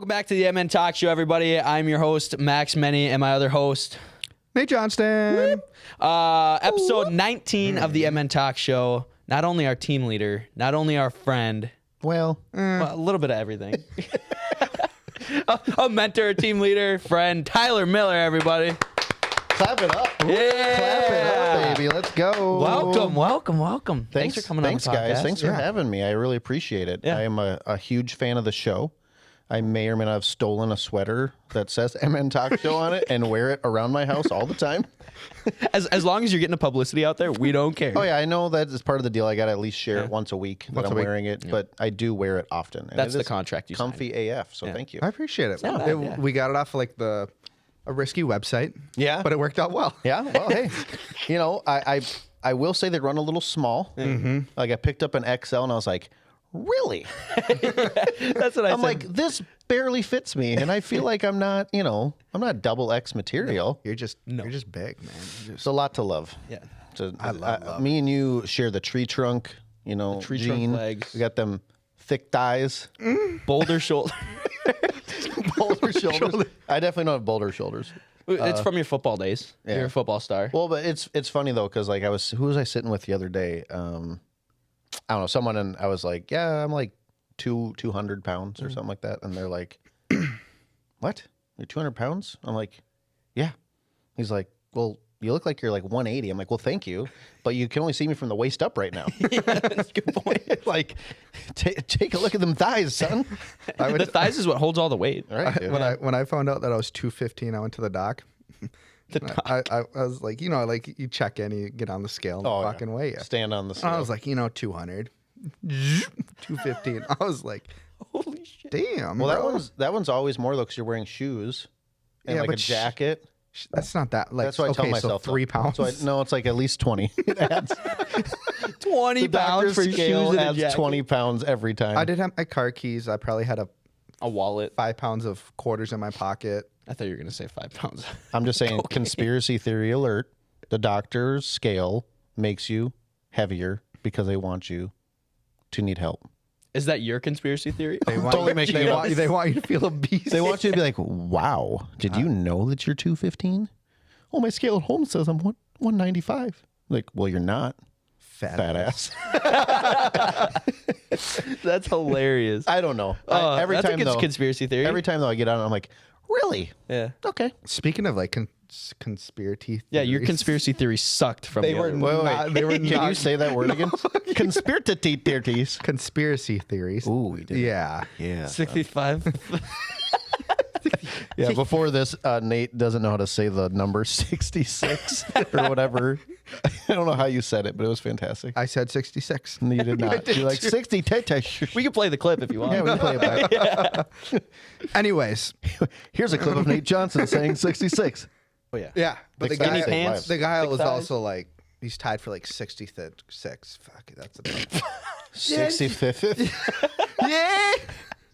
Welcome back to the MN Talk Show, everybody. I'm your host, Max Menny, and my other host, Nate Johnston. Episode 19 of the MN Talk Show. Not only our team leader, not only our friend, well, a little bit of everything. a mentor, a team leader, friend, Tyler Miller, everybody. Clap it up. Yeah. Clap it up, baby. Let's go. Welcome. Thanks for coming Thanks, on the podcast. guys. Thanks for having me. I really appreciate it. Yeah. I am a huge fan of the show. I may or may not have stolen a sweater that says MN Talk Show on it and wear it around my house all the time. As long as you're getting the publicity out there, we don't care. Oh, yeah. I know that is part of the deal. I got to at least share it once a week that I'm wearing it, but I do wear it often. And That's it the is contract you comfy signed. AF, so thank you. I appreciate it. not bad, yeah. We got it off of like a risky website. Yeah. But it worked out well. Yeah, well, hey, you know, I will say they run a little small. Mm-hmm. Like I picked up an XL and I was like, really? That's what I I'm said. like, this barely fits me, and I feel like I'm not, I'm not double X material. You're just big, man. It's a lot to love. Yeah. So, I love me and you share the tree trunk, tree gene. trunk legs. We got them thick thighs, Boulder shoulder. boulder shoulders. I definitely don't have boulder shoulders. It's from your football days. yeah. You're a football star. Well, but it's funny though, because like who was I sitting with the other day? I don't know, someone, and I was like, yeah, I'm like 200 pounds or something like that, and they're like, what? You're 200 pounds? I'm like, yeah. He's like, well, you look like you're like 180. I'm like, well, thank you, but you can only see me from the waist up right now. Yeah, that's a good point. Like, take a look at them thighs, son. The thighs is what holds all the weight. All right, dude. When I found out that I was 215, I went to the doc. I was like, like you check in, you get on the scale and fucking weigh you. Stand on the And scale. I was like, 200, 215. I was like, Holy shit. damn. well, bro. that one's always more though, because you're wearing shoes and Yeah, like a but jacket. That's not that. Like, That's what I tell myself. So 3 pounds. So no, it's like at least 20. It adds 20 the pounds doctor's for scale shoes and a adds jacket. 20 pounds every time. I did have my car keys. I probably had A wallet. 5 pounds of quarters in my pocket. I thought you were going to say 5 pounds. I'm just saying, conspiracy theory alert. The doctor's scale makes you heavier because they want you to need help. Is that your conspiracy theory? They want, Totally making it up. they want you to feel obese. They want you to be like, wow, did you know that you're 215? Oh, my scale at home says I'm 195. Like, well, you're not. Fat ass. That's hilarious. I don't know. Every that's a conspiracy theory. Every time though I get on, I'm like, really? Yeah. Okay. Speaking of like conspiracy theories. Yeah, your conspiracy theory sucked from They the were other. not, they were Can you not say that word again? Conspiracy theories. conspiracy theories. Ooh, we did. Yeah. Yeah. 65. Yeah, before this, Nate doesn't know how to say the number 66 or whatever. I don't know how you said it, but it was fantastic. I said 66. No, you did not. You're like 60 We can play the clip if you want. Yeah, we can play it back. Anyways. Here's a clip of Nate Johnson saying 66. Oh, yeah. Yeah. But the Skinny guy, pants. the guy Thick was thighs. also like, he's tied for like 66. Fuck it. That's a 65th. Yeah.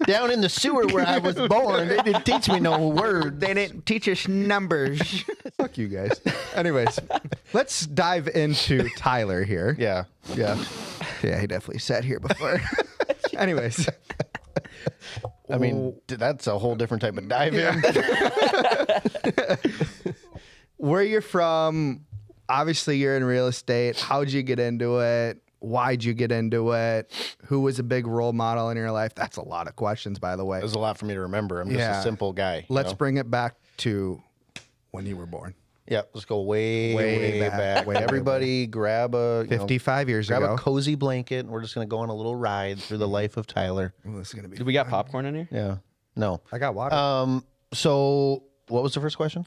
Down in the sewer where I was born, they didn't teach me no word. They didn't teach us numbers. Fuck you guys. Anyways, let's dive into Tyler here. Yeah. Yeah. Yeah, he definitely sat here before. Anyways. I mean, that's a whole different type of dive in. Where you're from, obviously you're in real estate. How'd you get into it? Why'd you get into it? Who was a big role model in your life? That's a lot of questions, by the way. There's a lot for me to remember. I'm just a simple guy. Let's bring it back to when you were born. Yeah, let's go way back. Everybody grab a 55 years grab ago. a cozy blanket. And we're just gonna go on a little ride through the life of Tyler. Ooh, this is gonna be. Do we got popcorn in here? Yeah. No. I got water. So what was the first question?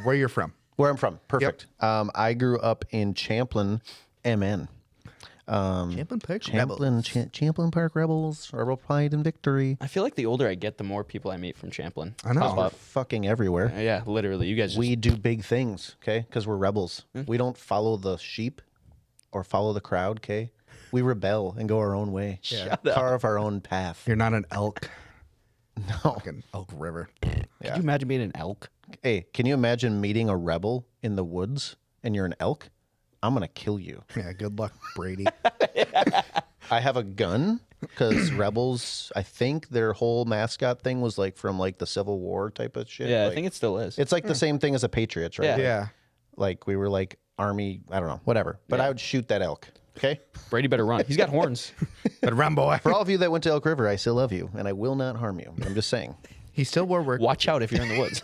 Where you're from? Where I'm from. Perfect. I grew up in Champlin, MN. Champlin Park Champlin Park Rebels, Rebel Pride and Victory. I feel like the older I get, the more people I meet from Champlin. I know. Pop We're up. fucking everywhere. Yeah, literally. You guys just... We do big things, okay? Because we're rebels. We don't follow the sheep or follow the crowd, okay? We rebel and go our own way. Carve our own path. You're not an elk. No. Fucking Elk River. Could you imagine being an elk? Hey, can you imagine meeting a rebel in the woods and you're an elk? I'm going to kill you. Yeah, good luck, Brady. I have a gun because Rebels, I think their whole mascot thing was like from like the Civil War type of shit. Yeah, like, I think it still is. it's like the same thing as the Patriots, right? Yeah. Like, Yeah. like we were like Army, I don't know, whatever. But I would shoot that elk. Okay. Brady better run. He's got horns. But run, boy. For all of you that went to Elk River, I still love you, and I will not harm you. I'm just saying. He still wore work. Watch out if you're in the woods.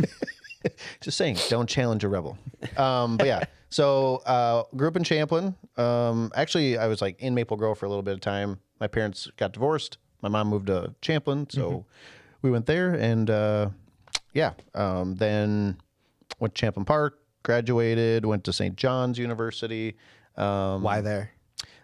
Just saying, don't challenge a rebel. But yeah, so grew up in Champlin. Actually, I was like in Maple Grove for a little bit of time. My parents got divorced. My mom moved to Champlin, so we went there, and then went to Champlin Park, graduated, went to St. John's University. Why there?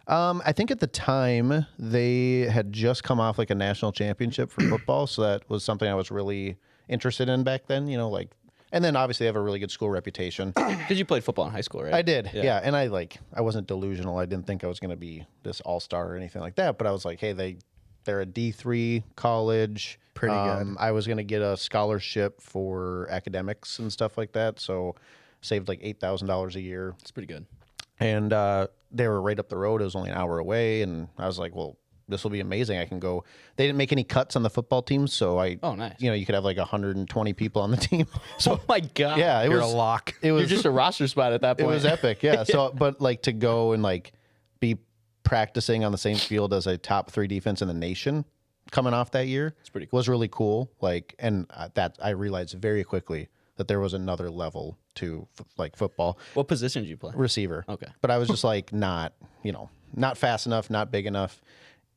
I think at the time they had just come off like a national championship for football, so that was something I was really interested in back then. You know, like, and then obviously they have a really good school reputation. Because you played football in high school, right? I did, yeah. And I wasn't delusional. I didn't think I was going to be this all-star or anything like that. But I was like, hey, they're a D3 college. Pretty good. I was going to get a scholarship for academics and stuff like that, so saved like $8,000 a year. It's pretty good. And they were right up the road. It was only an hour away, and I was like, well, this will be amazing. I can go. They didn't make any cuts on the football team, so Oh, nice. You know, you could have like 120 people on the team. So Oh my god. yeah, it You're was a lock. It was You're just a roster spot at that it point. was epic. Yeah. So, but like to go and like be practicing on the same field as a top 3 defense in the nation coming off that year, It's pretty cool. was really cool. Like, and that I realized very quickly that there was another level to like football. What position did you play? Receiver. Okay. But I was just like not fast enough, not big enough.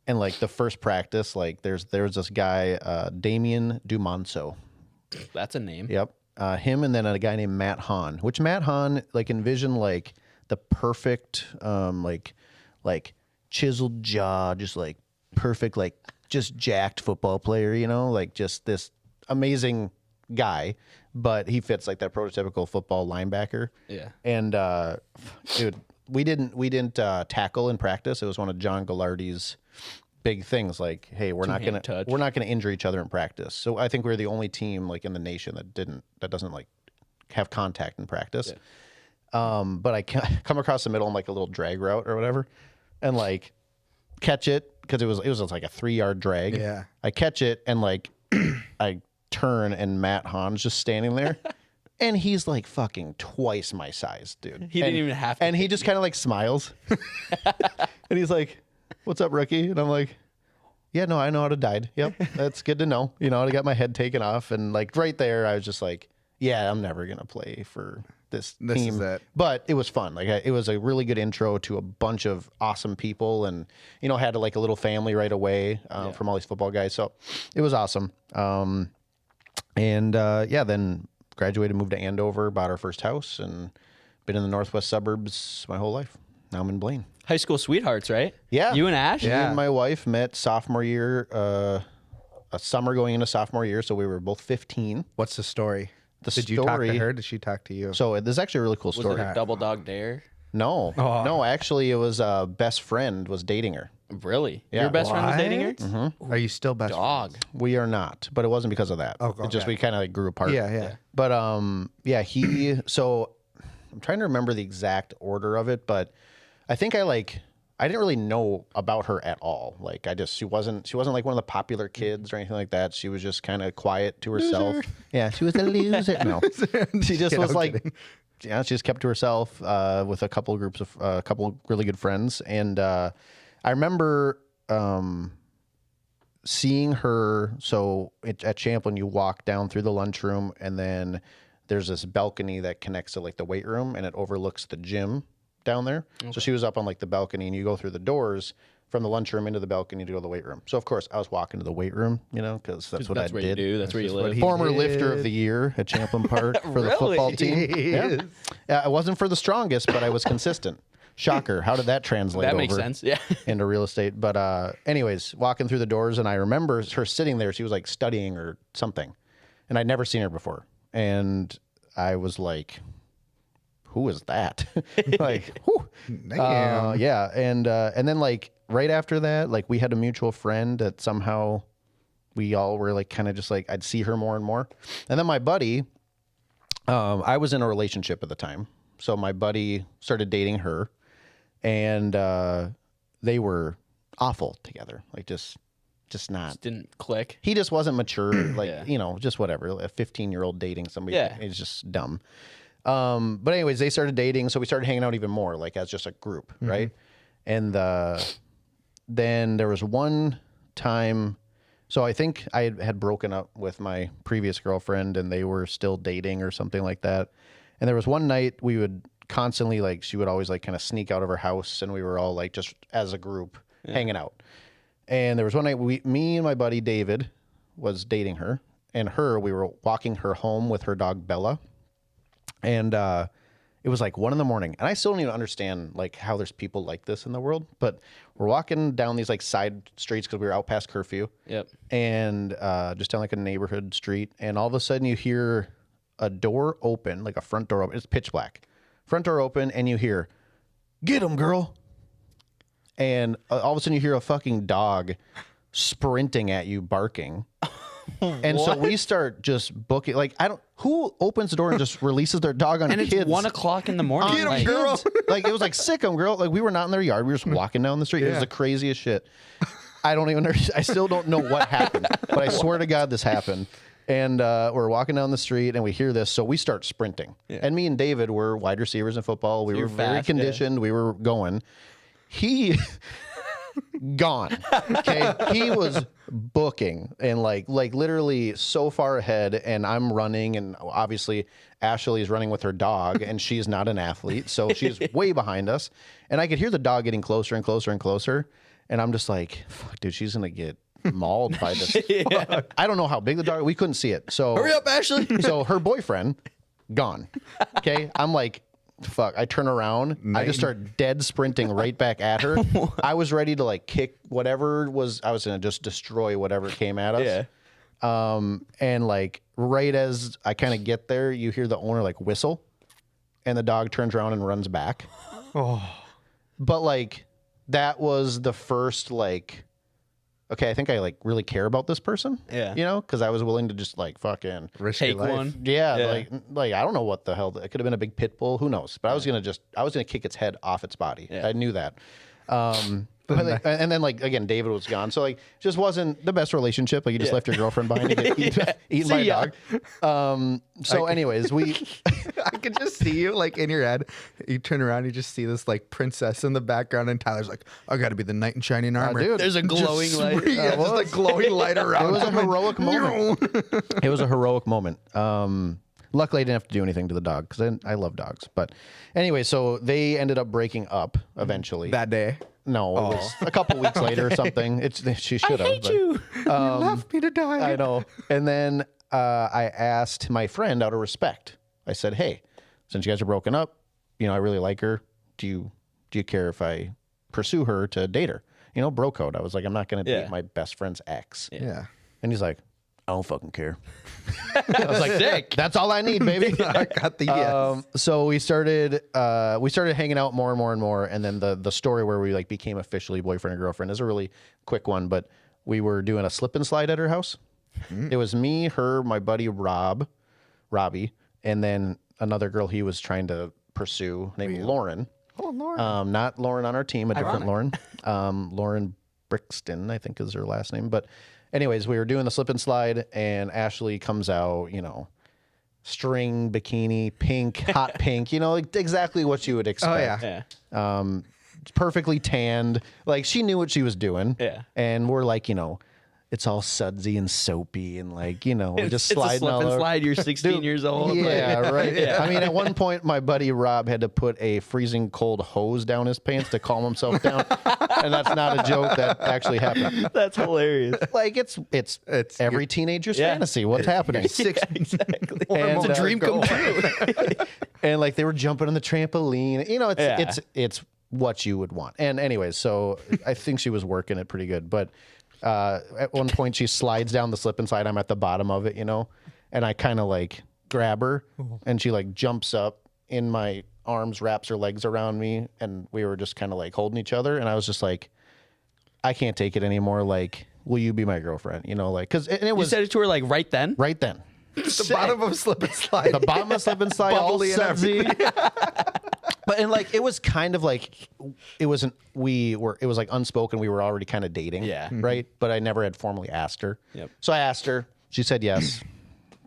And like the first practice, like there was this guy, Damien Dumonso. That's a name. Yep. Him and then a guy named Matt Hahn, which Matt Hahn, like envision like the perfect, like chiseled jaw, just like perfect, like just jacked football player, you know, like just this amazing guy, but he fits like that prototypical football linebacker. Yeah. And dude, we didn't tackle in practice. It was one of John Gallardi's big things. Like, hey, we're not gonna injure each other in practice. So I think we're the only team like in the nation that doesn't like have contact in practice. Yeah. But I come across the middle on like a little drag route or whatever, and like catch it because it was like a 3-yard drag. Yeah. I catch it and like I turn and Matt Hahn's just standing there. And he's like fucking twice my size, dude. He didn't even have to. And he just kind of like smiles. And he's like, "What's up, rookie?" And I'm like, "Yeah, no, I know how to dive. Yep, that's good to know." You know, I got my head taken off. And like right there, I was just like, yeah, I'm never going to play for this team. Is it. But it was fun. Like it was a really good intro to a bunch of awesome people. And, you know, had like a little family right away from all these football guys. So it was awesome. Then graduated, moved to Andover, bought our first house, and been in the northwest suburbs my whole life. Now I'm in Blaine. High school sweethearts, right? Yeah. You and Ash? Me Yeah. and my wife met sophomore year, a summer going into sophomore year, so we were both 15. What's the story? The Did you talk story- to her? Did she talk to you? So this is actually a really cool Was story. it a double dog dare? No, Oh. no, actually it was best friend was dating her. Really? Yeah. Your best friend was What? dating her? Are you still best Dog. We are not, but it wasn't because of that. Oh, It just okay. we kind of like grew apart. friends? Yeah. But so I'm trying to remember the exact order of it, but I think I didn't really know about her at all. Like she wasn't like one of the popular kids or anything like that. She was just kind of quiet to herself. Loser. Yeah, she was a loser. No, she just Yeah, was I'm like, kidding. yeah, she just kept to herself with a couple really good friends. And I remember seeing her. So at Champlin, you walk down through the lunchroom, and then there's this balcony that connects to like the weight room, and it overlooks the gym down there. Okay. So she was up on like the balcony, and you go through the doors from the lunchroom into the balcony to go to the weight room. So of course I was walking to the weight room, you know, because that's what I That's where did. you do. That's where you just what live. he- Former did. lifter of the year at Champlin Park for the Really? football team. Yes. Yeah, I wasn't for the strongest, but I was consistent. Shocker. How did that translate That makes over sense. Yeah. into real estate? But anyways, walking through the doors, and I remember her sitting there. She was like studying or something, and I'd never seen her before. And I was like, who is that? Like, whew. Damn. Yeah. And then like right after that, like we had a mutual friend that somehow we all were like kind of just like, I'd see her more and more. And then my buddy, I was in a relationship at the time. So my buddy started dating her, and they were awful together. Like just just not. Didn't click. He just wasn't mature, like, you know, just whatever. A 15-year-old dating somebody is just dumb. But anyways, they started dating, so we started hanging out even more, like as just a group, right? And then there was one time, so I think I had broken up with my previous girlfriend, and they were still dating or something like that. And there was one night we would constantly, like, she would always like kind of sneak out of her house, and we were all like just as a group hanging out. And there was one night me and my buddy David was dating her, and we were walking her home with her dog Bella. And it was like 1 a.m, and I still don't even understand like how there's people like this in the world. But we're walking down these like side streets because we were out past curfew. Yep. And just down like a neighborhood street, and all of a sudden you hear a door open, like a front door open. It's pitch black. Front door open, and you hear, "Get him, girl." And all of a sudden you hear a fucking dog sprinting at you, barking. And so we start just booking, like, who opens the door and just releases their dog on kids? And it's 1 o'clock in the morning. Get him, girl. Like, it was like, sick 'em, girl. Like, we were not in their yard. We were just walking down the street. It was the craziest shit. I still don't know what happened, but I swear to God this happened. And we're walking down the street, and we hear this, so we start sprinting. And me and David were wide receivers in football. We were very conditioned. We were going. He gone. Okay, he was booking, and like literally so far ahead, and I'm running, and obviously Ashley is running with her dog, and she's not an athlete, so she's way behind us, and I could hear the dog getting closer and closer and closer, and I'm just like, fuck, dude, she's gonna get mauled by this. I don't know how big the dog. We couldn't see it. So hurry up, Ashley. So her boyfriend gone. Okay, I'm like, fuck. I turn around. I just start dead sprinting right back at her. I was ready to like kick whatever I was gonna just destroy whatever came at us. And like right as I kind of get there, you hear the owner like whistle, and the dog turns around and runs back. But like that was the first like, okay, I think I like really care about this person. Yeah. You know, because I was willing to just like fucking take one. Yeah. Like I don't know what the hell. It could have been a big pit bull. Who knows? But I was gonna kick its head off its body. Yeah. I knew that. And then like again, David was gone, so like just wasn't the best relationship. Like you just left your girlfriend behind to get eaten by a dog. So anyways, I could just see you like in your head. You turn around, you just see this like princess in the background, and Tyler's like, "I got to be the knight in shining armor." Dude, there's a glowing light. Yeah, just like glowing light around. It was a heroic moment. It was a heroic moment. Luckily, I didn't have to do anything to the dog because I love dogs. But anyway, so they ended up breaking up eventually that day. No, it was a couple weeks later or something. She should have. I hate you. You left me to die. I know. And then I asked my friend out of respect. I said, "Hey, since you guys are broken up, you know, I really like her. Do you care if I pursue her to date her? You know, bro code." I was like, "I'm not going to date my best friend's ex." Yeah. And he's like, "I don't fucking care." I was like, "Sick. That's all I need, baby." I got the yes. So we started hanging out more and more and more, and then the story where we like became officially boyfriend and girlfriend is a really quick one. But we were doing a slip and slide at her house. It was me, her, my buddy Robbie, and then another girl he was trying to pursue named Lauren. Oh, Lauren. Not Lauren on our team, a different Lauren. Lauren Brixton, I think is her last name. But anyways, we were doing the slip and slide, and Ashley comes out, you know, string bikini, pink, hot pink, you know, like exactly what you would expect. Oh, yeah. Perfectly tanned. Like she knew what she was doing. Yeah. And we're like, you know, it's all sudsy and soapy, and like, you know, we just slide. It's a slip and slide. You're 16 years old. Yeah, right. Yeah. I mean, at one point, my buddy Rob had to put a freezing cold hose down his pants to calm himself down, and that's not a joke. That actually happened. That's hilarious. Like it's every teenager's fantasy. What's happening? Yeah, exactly. And, it's a dream come true. And like they were jumping on the trampoline. You know, it's what you would want. And anyways, so I think she was working it pretty good, but. At one point she slides down the slip and slide. I'm at the bottom of it, you know, and I kind of like grab her, and she like jumps up in my arms, wraps her legs around me, and we were just kind of like holding each other. And I was just like, I can't take it anymore. Like, will you be my girlfriend? You know, like, cause it was. You said it to her like right then? Right then. The bottom of slip and slide. The bottom of slip and slide, all Bubbly and 7Z. But and like it was kind of like it was like unspoken. We were already kind of dating, right? But I never had formally asked her. Yep. So I asked her. She said yes.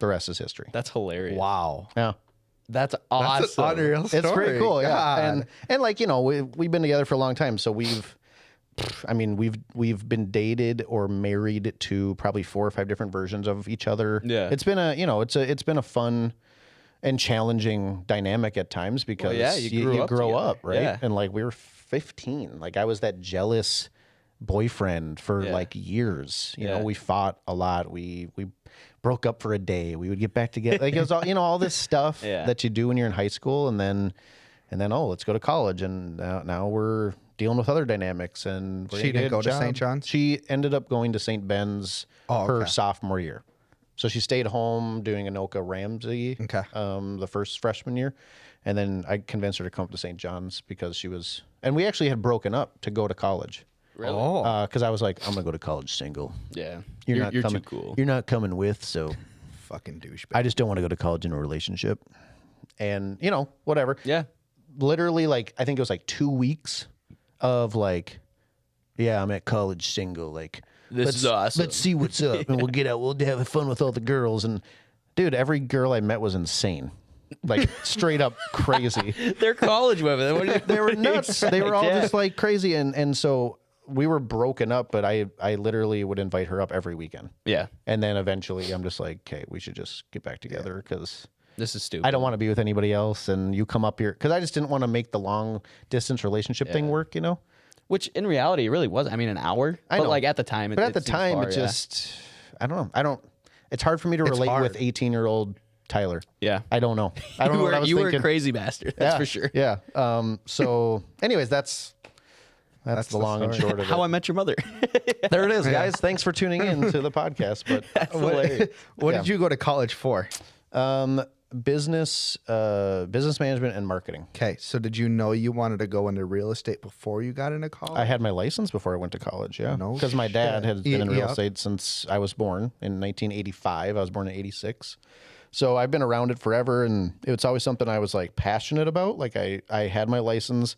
The rest is history. That's hilarious. Wow. Yeah. That's awesome. That's an unreal story. It's pretty cool, yeah. God. And like we've been together for a long time, so we've been dated or married to probably 4 or 5 different versions of each other. Yeah. It's been it's been a fun and challenging dynamic at times because you grow up, right? Yeah. And like we were 15, like I was that jealous boyfriend for like years. You know, we fought a lot. We broke up for a day. We would get back together. Like it was all, all this stuff that you do when you're in high school, and then oh, let's go to college, and now we're dealing with other dynamics. And She didn't go to St. John's? She ended up going to St. Ben's her sophomore year. So she stayed home doing Anoka Ramsey the first freshman year. And then I convinced her to come up to St. John's because she was, and we actually had broken up to go to college. Really? Because I was like, I'm going to go to college single. Yeah. You're not you're coming, too cool. You're not coming with, so. Fucking douchebag. I just don't want to go to college in a relationship. And, whatever. Yeah. Literally, like, I think it was like 2 weeks of like, yeah, I'm at college single. Like, This is awesome. Let's see what's up, and we'll get out. We'll have fun with all the girls. And dude, every girl I met was insane, like straight up crazy. They're college women. They were nuts. They were all just like crazy. And so we were broken up, but I literally would invite her up every weekend. Yeah. And then eventually, I'm just like, okay, we should just get back together because. This is stupid. I don't want to be with anybody else, and you come up here because I just didn't want to make the long distance relationship thing work, Which in reality, it really was. I mean, an hour. I know. But like at the time, But at the time, it just, I don't know. It's hard for me to relate with 18-year-old Tyler. Yeah. I don't know. I don't know what I was you thinking. were a crazy bastard. That's for sure. Yeah. So, anyways, that's the long and short of it. How I Met Your Mother. There it is, guys. Thanks for tuning in to the podcast. But what did you go to college for? Business management and marketing. Okay, so did you know you wanted to go into real estate before you got into college? I had my license before I went to college, yeah. No because my dad has been in real Yep. estate since I was born in 1985. I was born in 86. So I've been around it forever, and it's always something I was like passionate about. Like I had my license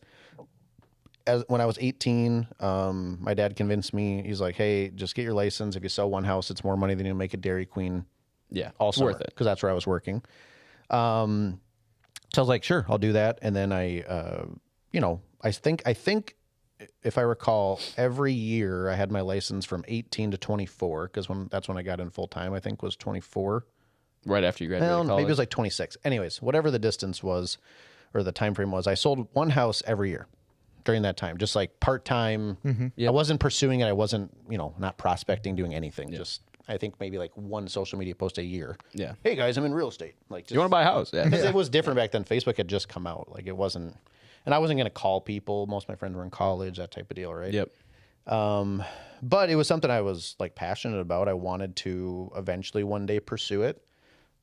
when I was 18. My dad convinced me. He's like, hey, just get your license. If you sell one house, it's more money than you make at Dairy Queen. Yeah. All It's summer, worth it. because that's where I was working. So I was like, sure, I'll do that. And then I think if I recall, every year I had my license from 18 to 24, because that's when I got in full time. I think was 24. Right after you graduated college. Maybe it was like 26. Anyways, whatever the distance was, or the time frame was, I sold one house every year during that time, just like part time. Yep. I wasn't pursuing it. I wasn't, not prospecting, doing anything. Just I think maybe like one social media post a year. Yeah. Hey guys, I'm in real estate. Like, You want to buy a house? Yeah. because it was different back then. Facebook had just come out. Like it wasn't, and I wasn't going to call people. Most of my friends were in college, that type of deal, right? Yep. But it was something I was like passionate about. I wanted to eventually one day pursue it.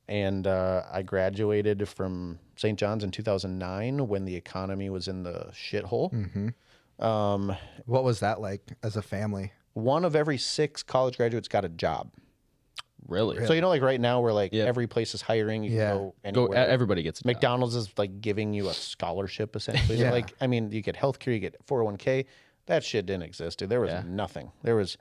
And I graduated from St. John's in 2009 when the economy was in the shithole. What was that like as a family? 1 of every 6 college graduates got a job. Really? So, like right now, we're like every place is hiring. You can go anywhere. Everybody gets a job. McDonald's is like giving you a scholarship essentially. Yeah. Like, I mean, you get healthcare, you get 401k. That shit didn't exist, dude. There was nothing. There was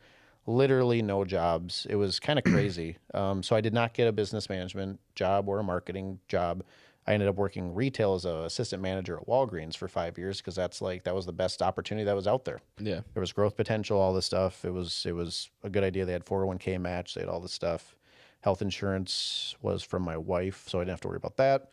literally no jobs. It was kind of crazy. So I did not get a business management job or a marketing job. I ended up working retail as an assistant manager at Walgreens for 5 years because that was the best opportunity that was out there. Yeah. There was growth potential, all this stuff. It was a good idea. They had 401k match. They had all this stuff. Health insurance was from my wife, so I didn't have to worry about that.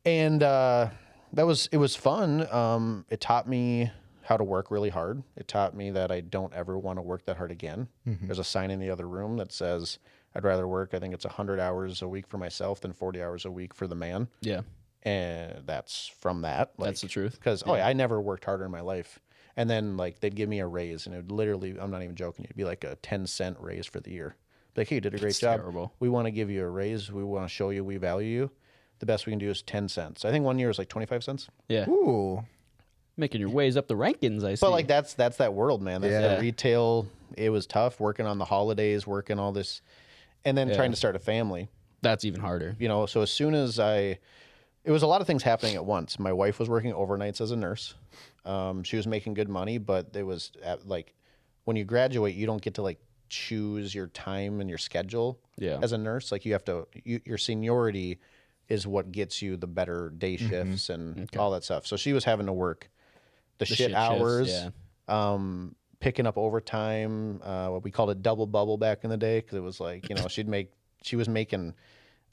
And it was fun. It taught me how to work really hard. It taught me that I don't ever want to work that hard again. There's a sign in the other room that says I'd rather work, I think it's 100 hours a week for myself than 40 hours a week for the man. Yeah. And that's from that. Like, That's the truth. Because, I never worked harder in my life. And then, like, they'd give me a raise, and it would literally, I'm not even joking, it'd be like a 10-cent raise for the year. Like, hey, you did a great job. Terrible. We want to give you a raise. We want to show you we value you. The best we can do is 10 cents. I think 1 year was like 25 cents. Yeah. Ooh. Making your ways up the rankings, I see. But, like, that's that world, man. That's Yeah. the retail. It was tough working on the holidays, working all this, and then trying to start a family. That's even harder. You know, so as soon as it was a lot of things happening at once. My wife was working overnights as a nurse. She was making good money, but it was like when you graduate, you don't get to like choose your time and your schedule as a nurse. Like you have to, your seniority is what gets you the better day shifts and all that stuff. So she was having to work the shit hours, shifts, picking up overtime. What we called it double bubble back in the day. Cause it was like, you know, she was making,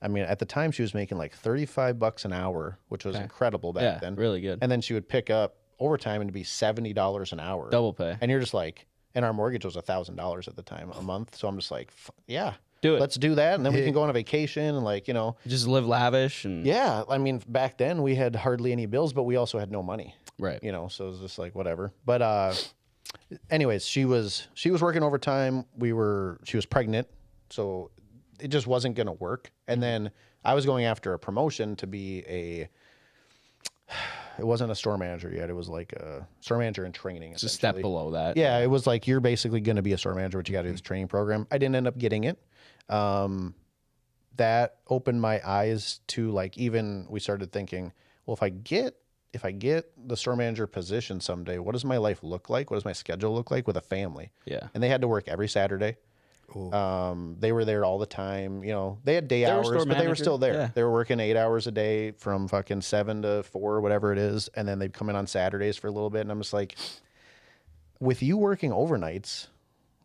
I mean, at the time she was making like $35 an hour, which was incredible back then. Really good. And then she would pick up overtime and it'd be $70 an hour. Double pay. And you're just like, and our mortgage was $1,000 at the time a month. So I'm just like, yeah, do it. Let's do that. And then we can go on a vacation and like, you know, just live lavish. And yeah. I mean, back then we had hardly any bills, but we also had no money. Right. You know, so it was just like, whatever. But, anyways, she was working overtime. She was pregnant. So it just wasn't going to work. And then I was going after a promotion to be it wasn't a store manager yet. It was like a store manager in training. It's a step below that. Yeah. It was like, you're basically going to be a store manager, but you got to do this training program. I didn't end up getting it. That opened my eyes to like, even we started thinking, well, if I get the store manager position someday, what does my life look like? What does my schedule look like with a family? Yeah. And they had to work every Saturday. They were there all the time. You know, they had day hours, but they were still there. Yeah. They were working 8 hours a day from fucking 7 to 4, whatever it is. And then they'd come in on Saturdays for a little bit. And I'm just like, with you working overnights,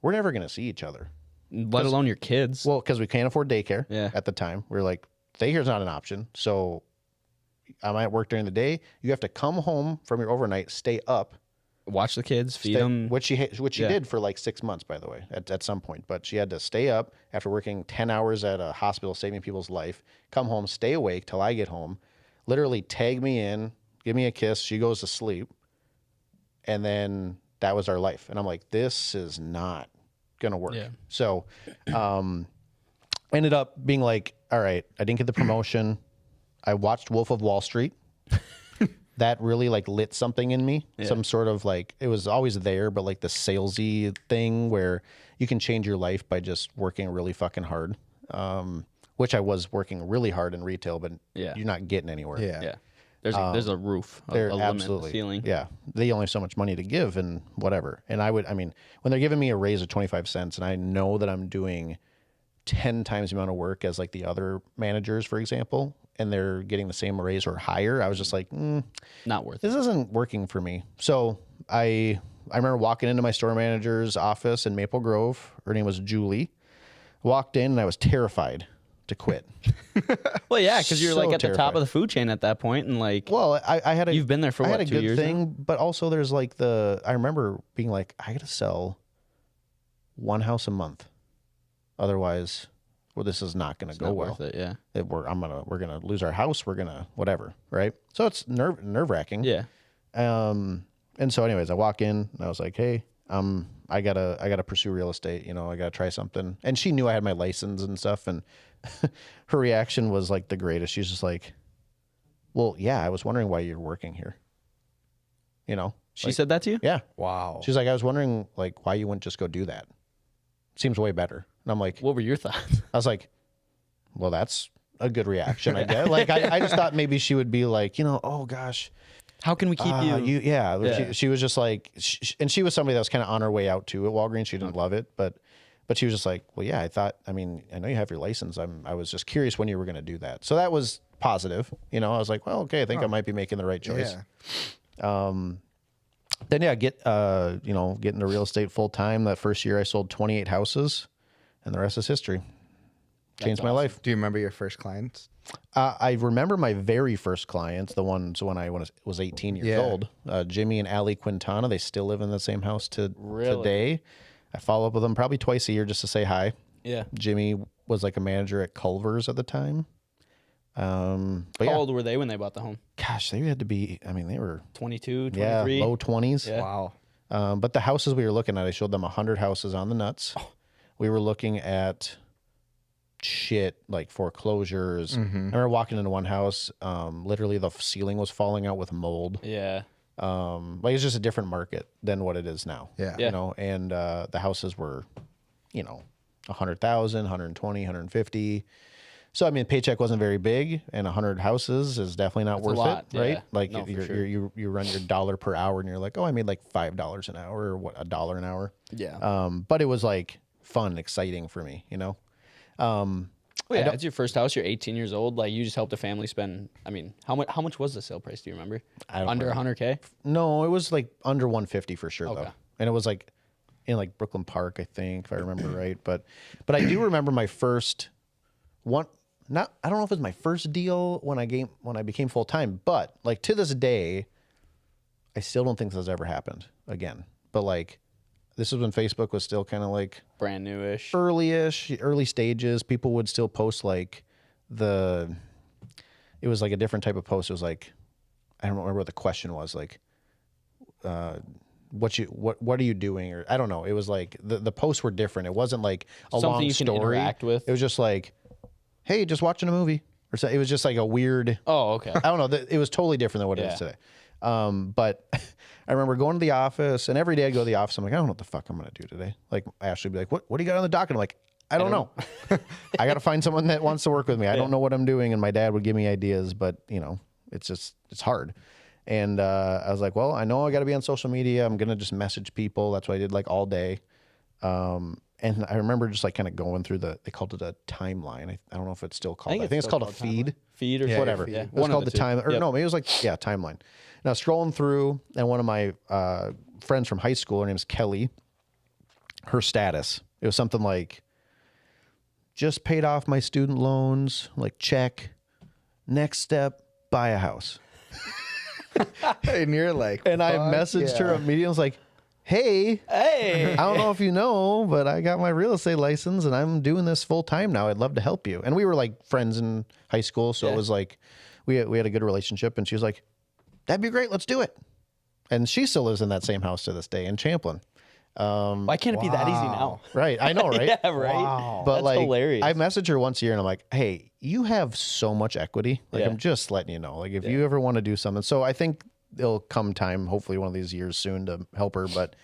we're never going to see each other. Let alone your kids. Well, because we can't afford daycare at the time. We were like, daycare's not an option. So I might work during the day. You have to come home from your overnight, stay up, watch the kids, feed them. Which she did for like 6 months, by the way, at some point. But she had to stay up after working 10 hours at a hospital, saving people's life, come home, stay awake till I get home, literally tag me in, give me a kiss. She goes to sleep. And then that was our life. And I'm like, this is not going to work. Yeah. So ended up being like, all right, I didn't get the promotion. I watched Wolf of Wall Street. That really like lit something in me. Some sort of like, it was always there, but like the salesy thing where you can change your life by just working really fucking hard. Which I was working really hard in retail, but you're not getting anywhere. Yeah. There's a roof, a absolutely ceiling. Yeah. They only have so much money to give and whatever. And when they're giving me a raise of 25 cents and I know that I'm doing 10 times the amount of work as like the other managers, for example, and they're getting the same raise or higher, I was just like, not worth it. This isn't working for me. So I remember walking into my store manager's office in Maple Grove. Her name was Julie. Walked in and I was terrified to quit. Well, yeah, because you're like at the top of the food chain at that point, and like, well, I had you've been there for 2 years. I had a good thing, now? But also there's like I remember being like, I got to sell one house a month, otherwise, well, this is not going to go well. Worth it, yeah. We're gonna lose our house. We're gonna whatever, right? So it's nerve wracking. Yeah. And so, anyways, I walk in and I was like, hey, I gotta pursue real estate. You know, I gotta try something. And she knew I had my license and stuff. And her reaction was like the greatest. She's just like, well, yeah, I was wondering why you're working here. You know, she said that to you? Yeah. Wow. She's like, I was wondering like why you wouldn't just go do that. Seems way better. And I'm like, what were your thoughts? I was like, well, that's a good reaction, I guess. Like, I just thought maybe she would be like, you know, oh gosh, how can we keep you? Yeah. She was just like, and she was somebody that was kind of on her way out too at Walgreens. She didn't love it, but she was just like, well, yeah, I know you have your license. I was just curious when you were going to do that. So that was positive. You know, I was like, well, okay, I think I might be making the right choice. Yeah. Then get into real estate full time. That first year I sold 28 houses, and the rest is history. Changed my life. Do you remember your first clients? I remember my very first clients, the ones when I was 18 years old. Jimmy and Allie Quintana. They still live in the same house today. I follow up with them probably twice a year just to say hi. Yeah. Jimmy was like a manager at Culver's at the time. How old were they when they bought the home? Gosh, they had to be, they were 22, 23. Yeah, low 20s. Yeah. Wow. But the houses we were looking at, I showed them 100 houses on the nuts. Oh. We were looking at shit like foreclosures. Mm-hmm. I remember walking into one house, literally the ceiling was falling out with mold. Yeah. Like it's just a different market than what it is now. Yeah. You know, and the houses were, 100,000, 120, 150. So I mean, paycheck wasn't very big, and 100 houses is definitely not worth it, right? Yeah. Like No, you run your dollar per hour, and you're like, oh, I made like $5 an hour, or what, $1 an hour. Yeah. But it was like fun, exciting for me, Well, yeah, it's your first house. You're 18 years old. Like you just helped a family spend. I mean, how much was the sale price? Do you remember? I don't Under remember. 100K. No, it was like under 150 for sure, Okay. though, and it was like in like Brooklyn Park, I think, if I remember right. But I do remember my first one. I don't know if it was my first deal when I became full time, but like to this day, I still don't think this has ever happened again. But like, this is when Facebook was still kind of like Brand newish. early stages. People would still post like it was like a different type of post. It was like, I don't remember what the question was, like, what are you doing? Or I don't know. It was like the posts were different. It wasn't like a Something long you can story. interact with. It was just like, hey, just watching a movie, or so. It was just like a weird. Oh, okay. I don't know. It was totally different than what it is today. But I remember going to the office, and every day I'd go to the office. I'm like, I don't know what the fuck I'm going to do today. Like, Ashley would be like, what do you got on the docket? I'm like, I don't know. I got to find someone that wants to work with me. I don't know what I'm doing. And my dad would give me ideas, but it's hard. And I was like, well, I know I got to be on social media. I'm going to just message people. That's what I did like all day. And I remember just like kind of going through they called it a timeline. I don't know if it's still called. I think it's called a feed. Feed or Whatever. Yeah. It was called the time. Or no, maybe it was like, timeline. Now scrolling through, and one of my friends from high school, her name's Kelly, her status, it was something like, just paid off my student loans, like check. Next step, buy a house. And you're like, And I messaged her immediately. I was like, hey, I don't know if you know, but I got my real estate license and I'm doing this full time now. I'd love to help you. And we were like friends in high school. So it was like, we had a good relationship, and she was like, that'd be great. Let's do it. And she still lives in that same house to this day in Champlin. Why can't it be that easy now? Right. I know, right? Yeah, right. Wow. But That's like, hilarious. I message her once a year and I'm like, hey, you have so much equity. Like, I'm just letting you know, like, if you ever want to do something. So I think there'll come time, hopefully one of these years soon, to help her. But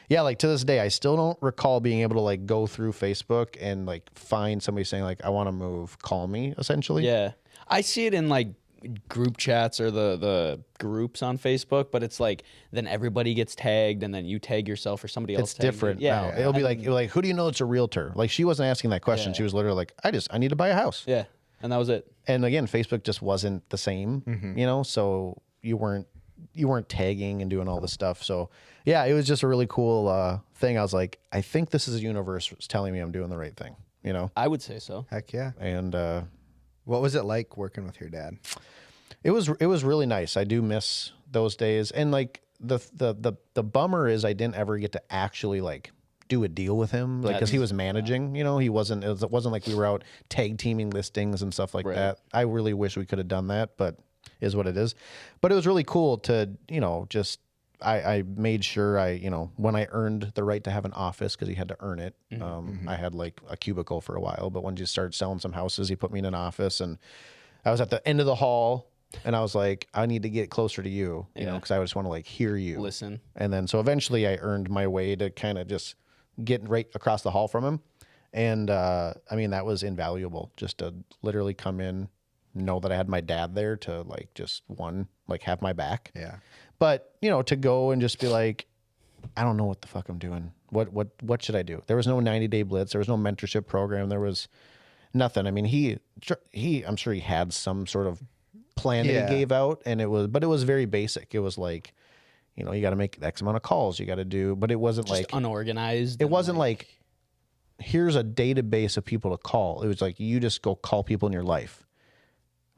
yeah, like to this day, I still don't recall being able to like go through Facebook and like find somebody saying like, I want to move, call me, essentially. Yeah. I see it in like group chats or the groups on Facebook, but it's like then everybody gets tagged and then you tag yourself or somebody else. It's different. Yeah. Now. It'll be like, who do you know that's a realtor? Like, she wasn't asking that question. She was literally like, I need to buy a house. Yeah. And that was it. And again, Facebook just wasn't the same, so you weren't tagging and doing all this stuff. So yeah, it was just a really cool thing. I was like, I think this is the universe telling me I'm doing the right thing, I would say so. Heck yeah. And What was it like working with your dad? it was really nice. I do miss those days. And like the bummer is I didn't ever get to actually like do a deal with him, like, because he was managing. He wasn't. It wasn't like we were out tag teaming listings and stuff like that. I really wish we could have done that, but is what it is. But it was really cool to just. I made sure when I earned the right to have an office, because he had to earn it. I had like a cubicle for a while, but when you started selling some houses, he put me in an office, and I was at the end of the hall, and I was like, I need to get closer to you, because I just want to like hear you, Listen. And then so eventually I earned my way to kind of just get right across the hall from him, and I mean, that was invaluable, just to literally come in, know that I had my dad there to like just have my back. Yeah. But, to go and just be like, I don't know what the fuck I'm doing. What should I do? There was no 90-day blitz. There was no mentorship program. There was nothing. I mean, I'm sure he had some sort of plan that he gave out, and it was very basic. It was like, you got to make X amount of calls. You got to do, but it wasn't Just like unorganized. It wasn't like, here's a database of people to call. It was like, you just go call people in your life.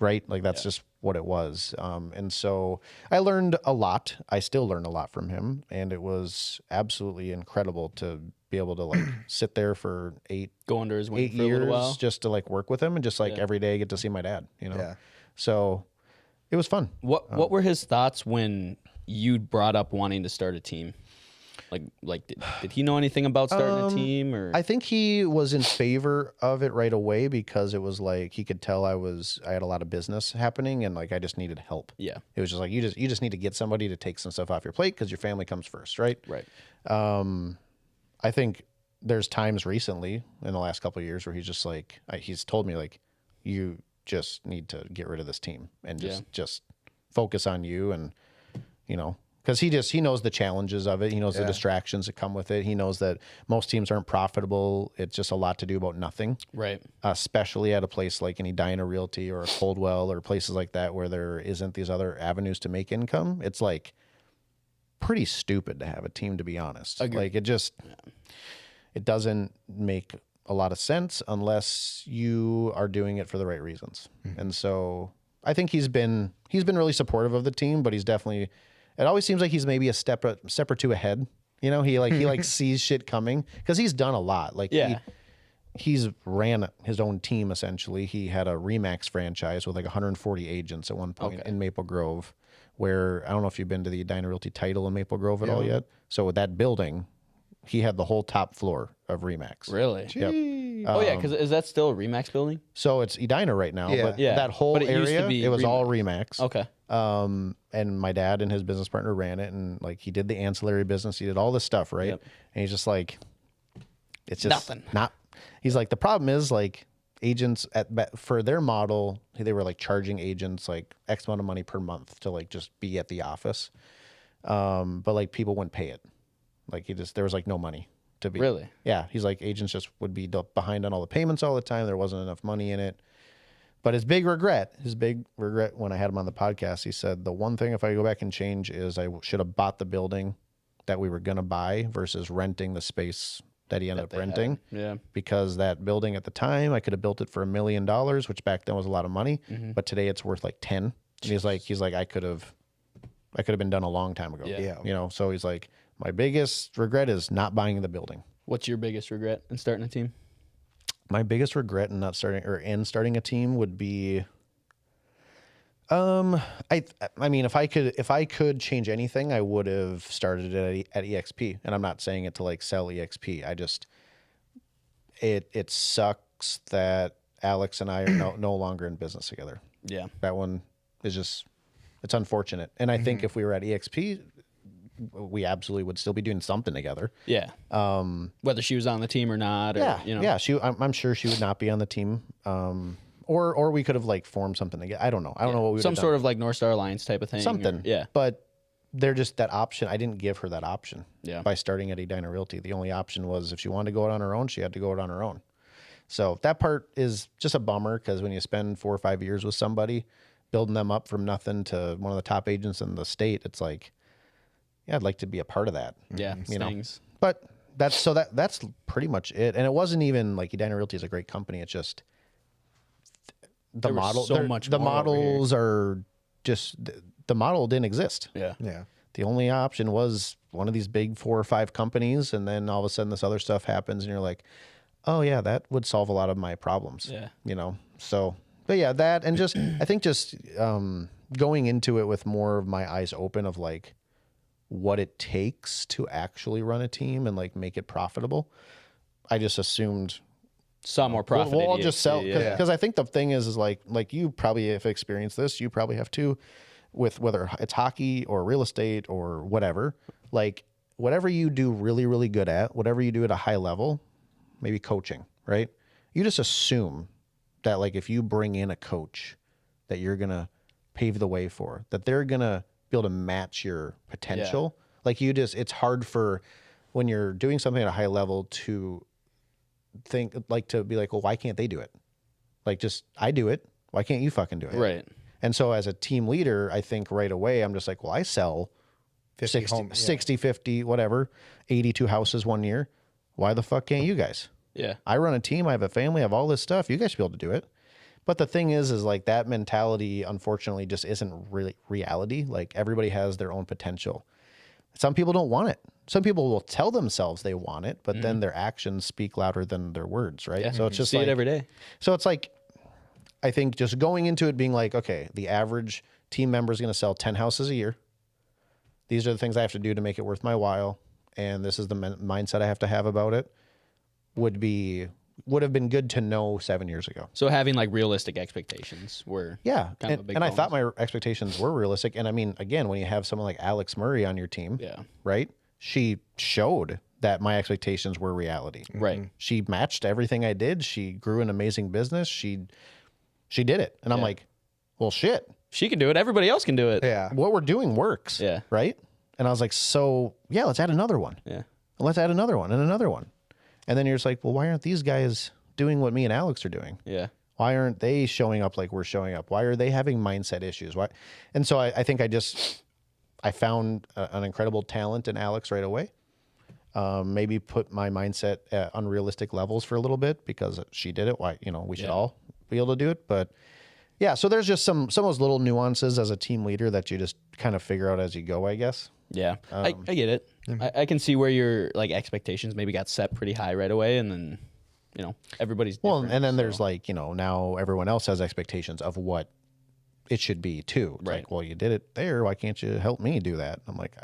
Right? Like, that's just what it was. And so I learned a lot. I still learn a lot from him. And it was absolutely incredible to be able to like sit there for go under his wing 8 for a little while. years just to like work with him, and just like every day get to see my dad, Yeah. So it was fun. What were his thoughts when you brought up wanting to start a team? Like did he know anything about starting a team? Or I think he was in favor of it right away, because it was like he could tell I had a lot of business happening, and like I just needed help. Yeah. It was just like, you just need to get somebody to take some stuff off your plate, because your family comes first, right? Right. I think there's times recently in the last couple of years where he's just like, he's told me like, you just need to get rid of this team and just focus on you. And, you know, because he knows the challenges of it. He knows the distractions that come with it. He knows that most teams aren't profitable. It's just a lot to do about nothing. Right. Especially at a place like an Edina Realty or a Coldwell or places like that where there isn't these other avenues to make income. It's like pretty stupid to have a team, to be honest. Agreed. Like it doesn't make a lot of sense unless you are doing it for the right reasons. And so I think he's been really supportive of the team, but he's definitely, it always seems like he's maybe a step or two ahead. You know, he sees shit coming because he's done a lot. Like he's ran his own team essentially. He had a Remax franchise with like 140 agents at one point in Maple Grove, where I don't know if you've been to the Edina Realty title in Maple Grove at all yet. So with that building, he had the whole top floor of Remax. Really? Yep. Oh yeah, because is that still a Remax building? So it's Edina right now, but Yeah. that whole But it used to area, be it was all Remax. Remax. Okay. And my dad and his business partner ran it, and like he did the ancillary business, he did all this stuff, right? Yep. And he's just like, it's just Nothing. not. He's like, the problem is like agents for their model, they were like charging agents like X amount of money per month to like just be at the office, but like people wouldn't pay it. Like there was like no money to be. Really? Yeah. He's like, agents just would be behind on all the payments all the time. There wasn't enough money in it. But his big regret when I had him on the podcast, he said, the one thing if I go back and change is I should have bought the building that we were going to buy versus renting the space that he ended up renting. Yeah. Because that building at the time, I could have built it for $1 million, which back then was a lot of money. But today it's worth like 10. And he's like, I could have been done a long time ago. Yeah. You know, so he's like, my biggest regret is not buying the building. What's your biggest regret in starting a team? My biggest regret in starting a team would be, I mean, if I could change anything, I would have started it at EXP. And I'm not saying it to like sell EXP. I just, it sucks that Alex and I are no longer in business together. Yeah. That one is just, it's unfortunate. And I think if we were at EXP, we absolutely would still be doing something together. Yeah. Whether she was on the team or not. Or, Yeah. You know. Yeah. I'm sure she would not be on the team. Or we could have like formed something together. I don't know. I don't know what we would Some have sort done. of like North Star Alliance type of thing. Something. Yeah. But they're just that option. I didn't give her that option. Yeah. By starting at Edina Realty. The only option was if she wanted to go out on her own, she had to go out on her own. So that part is just a bummer because when you spend 4 or 5 years with somebody, building them up from nothing to one of the top agents in the state, it's like, yeah, I'd like to be a part of that. Yeah. You know? Stings. But that's pretty much it. And it wasn't even like Edina Realty is a great company. It's just the model. So much the more over here. models are just the model didn't exist. Yeah. Yeah. The only option was one of these big 4 or 5 companies, and then all of a sudden this other stuff happens, and you're like, oh yeah, that would solve a lot of my problems. Yeah. You know. So, but yeah, that and just I think just going into it with more of my eyes open of like what it takes to actually run a team and like make it profitable. I just assumed Some more profit. we'll all at just EXP, sell Yeah. because I think the thing is like you probably have experienced this. You probably have too, with whether it's hockey or real estate or whatever. Like whatever you do really really good at, whatever you do at a high level, maybe coaching, right? You just assume that like if you bring in a coach that you're gonna pave the way for, that they're gonna be able to match your potential. Like it's hard for when you're doing something at a high level to think like to be like, well, why can't they do it? Like just I do it. Why can't you fucking do it? Right. And so as a team leader, I think right away I'm just like, well, I sell 60, 50, whatever, 82 houses one year. Why the fuck can't you guys? Yeah. I run a team. I have a family. I have all this stuff. You guys should be able to do it. But the thing is like that mentality, unfortunately, just isn't really reality. Like everybody has their own potential. Some people don't want it. Some people will tell themselves they want it, but then their actions speak louder than their words, right? Yeah. So it's just See like, it every day. so it's like, I think just going into it being like, okay, the average team member is going to sell 10 houses a year. These are the things I have to do to make it worth my while. And this is the mindset I have to have about it would have been good to know 7 years ago. So having like realistic expectations were Yeah. kind of a big and I bonus. thought my expectations were realistic. And I mean, again, when you have someone like Alex Murray on your team, Yeah. right? She showed that my expectations were reality. Right. She matched everything I did. She grew an amazing business. She She did it. And I'm like, well, shit. She can do it. Everybody else can do it. Yeah. What we're doing works. Yeah. Right? And I was like, so, yeah, let's add another one. Yeah. Let's add another one and another one. And then you're just like, well, why aren't these guys doing what me and Alex are doing? Yeah. Why aren't they showing up like we're showing up? Why are they having mindset issues? Why? And so I think I found an incredible talent in Alex right away. Maybe put my mindset at unrealistic levels for a little bit because she did it. Why, we should all be able to do it. But yeah, so there's just some of those little nuances as a team leader that you just kind of figure out as you go, I guess. Yeah, I get it. I can see where your like expectations maybe got set pretty high right away, and then everybody's different, and then there's like now everyone else has expectations of what it should be too. It's right. Like, well, you did it there. Why can't you help me do that? I'm like,